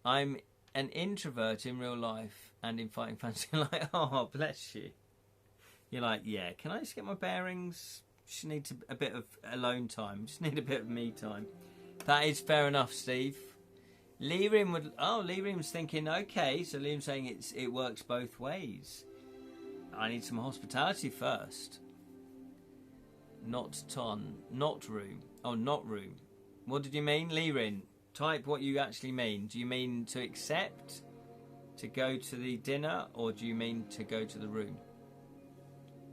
I'm an introvert in real life and in fighting fantasy. Like, oh, bless you. You're like, yeah, can I just get my bearings? Just need a bit of alone time. Just need a bit of me time. That is fair enough, Steve. Liam's thinking, okay, so Liam's saying it works both ways. I need some hospitality first. Not room. Oh, not room. What did you mean, Lirin? Type what you actually mean. Do you mean to accept, to go to the dinner, or do you mean to go to the room?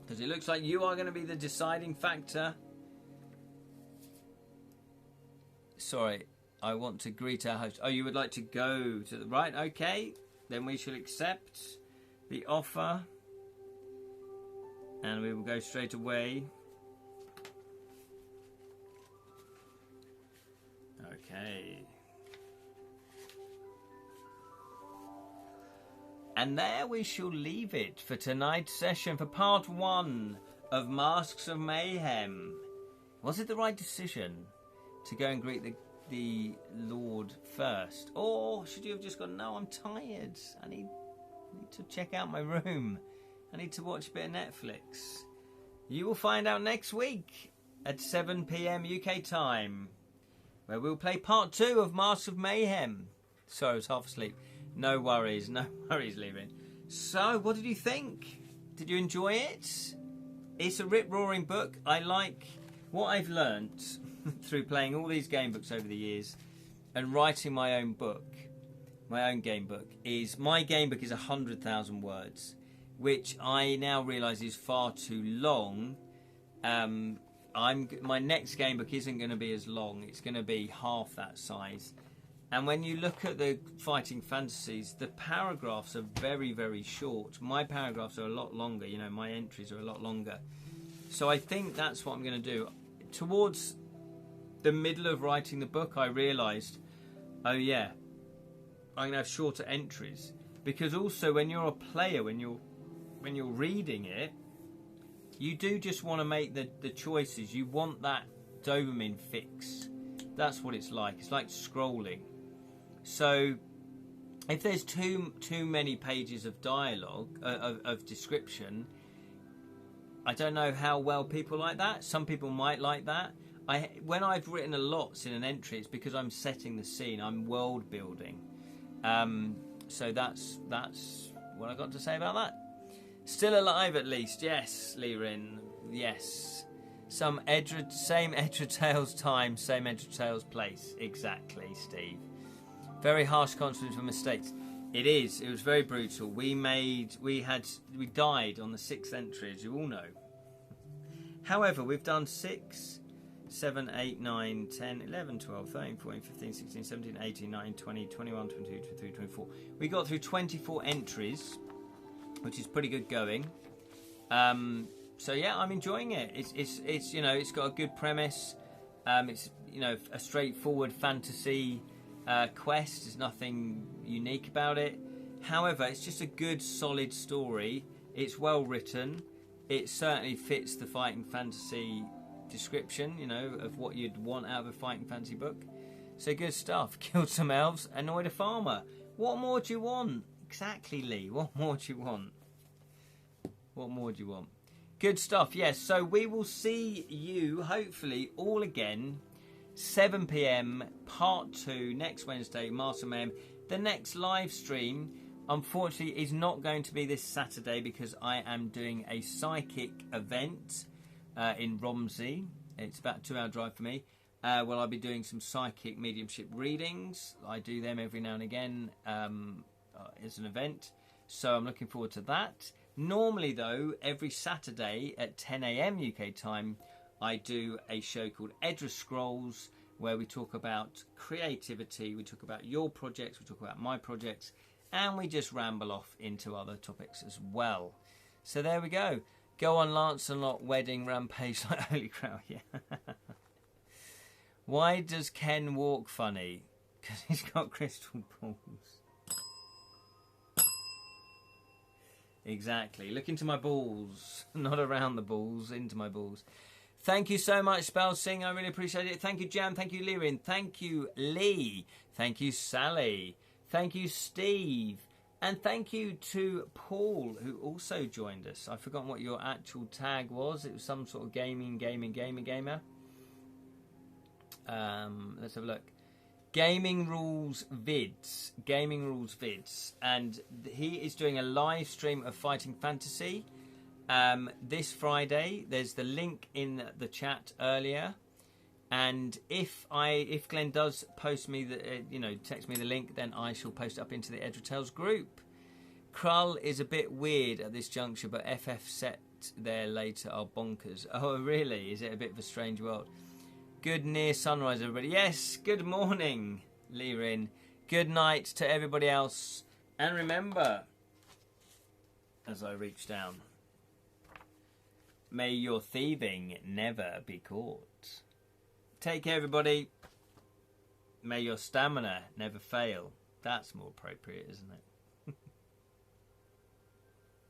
Because it looks like you are going to be the deciding factor. Sorry, I want to greet our host. Oh, you would like to go to the... Right, okay. Then we shall accept the offer. And we will go straight away. Okay. And there we shall leave it for tonight's session, for part 1 of Masks of Mayhem. Was it the right decision to go and greet the Lord first? Or should you have just gone, no, I'm tired. I need to check out my room. I need to watch a bit of Netflix. You will find out next week at 7 PM UK time. where we'll play part 2 of Masks of Mayhem. Sorry, I was half asleep. No worries, Lirin. So, what did you think? Did you enjoy it? It's a rip-roaring book. I like what I've learnt through playing all these game books over the years and writing my own book, my own game book, is my game book is 100,000 words, which I now realise is far too long. My next game book isn't going to be as long. It's going to be half that size. And when you look at the fighting fantasies, the paragraphs are very, very short. My paragraphs are a lot longer. You know, my entries are a lot longer. So I think that's what I'm going to do. Towards the middle of writing the book, I realised, oh yeah, I'm going to have shorter entries. Because also when you're a player, when you're reading it, you do just want to make the choices. You want that dopamine fix. That's what it's like. It's like scrolling. So if there's too many pages of dialogue, of description, I don't know how well people like that. Some people might like that. When I've written a lot in an entry, it's because I'm setting the scene. I'm world building. So that's what I got to say about that. Still alive at least, yes, Lirin, yes. Same Edra Tales time, same Edra Tales place. Exactly, Steve. Very harsh consequences for mistakes. It is. It was very brutal. We died on the 6th entry, as you all know. However, we've done 6, 7, 8, 9, 10, 11, 12, 13, 14, 15, 16, 17, 18, 19, 20, 21, 22, 23, 24. We got through 24 entries, which is pretty good going. So yeah, I'm enjoying it. It's you know, it's got a good premise. It's, you know, a straightforward fantasy quest. There's nothing unique about it. However, it's just a good, solid story. It's well written. It certainly fits the fighting fantasy description, you know, of what you'd want out of a fighting fantasy book. So good stuff. Killed some elves, annoyed a farmer. What more do you want? Exactly, Lee. What more do you want? What more do you want? Good stuff. Yes. So we will see you hopefully all again 7 p.m. part 2 next Wednesday. Master Mayhem. The next live stream, unfortunately, is not going to be this Saturday because I am doing a psychic event in Romsey. It's about a 2-hour drive for me. Well, I'll be doing some psychic mediumship readings. I do them every now and again as an event. So I'm looking forward to that. Normally, though, every Saturday at 10 a.m. UK time, I do a show called Edra Scrolls, where we talk about creativity, we talk about your projects, we talk about my projects, and we just ramble off into other topics as well. So there we go. Go on Lancelot wedding rampage like Holy Grail, yeah. Why does Ken walk funny? Because he's got crystal balls. Exactly. Look into my balls. Not around the balls, into my balls. Thank you so much, Spell Sing. I really appreciate it. Thank you, Jam. Thank you, Lirin. Thank you, Lee. Thank you, Sally. Thank you, Steve. And thank you to Paul, who also joined us. I've forgotten what your actual tag was. It was some sort of gamer. Let's have a look. Gaming Rules Vids, and he is doing a live stream of Fighting Fantasy this Friday. There's the link in the chat earlier, and if Glenn does post me text me the link, then I shall post it up into the Edra Tales group. Krill is a bit weird at this juncture, but FF set there later are bonkers. Oh really? Is it a bit of a strange world? Good near sunrise, everybody. Yes, good morning, Lirin. Good night to everybody else. And remember, as I reach down, may your thieving never be caught. Take care, everybody. May your stamina never fail. That's more appropriate, isn't it?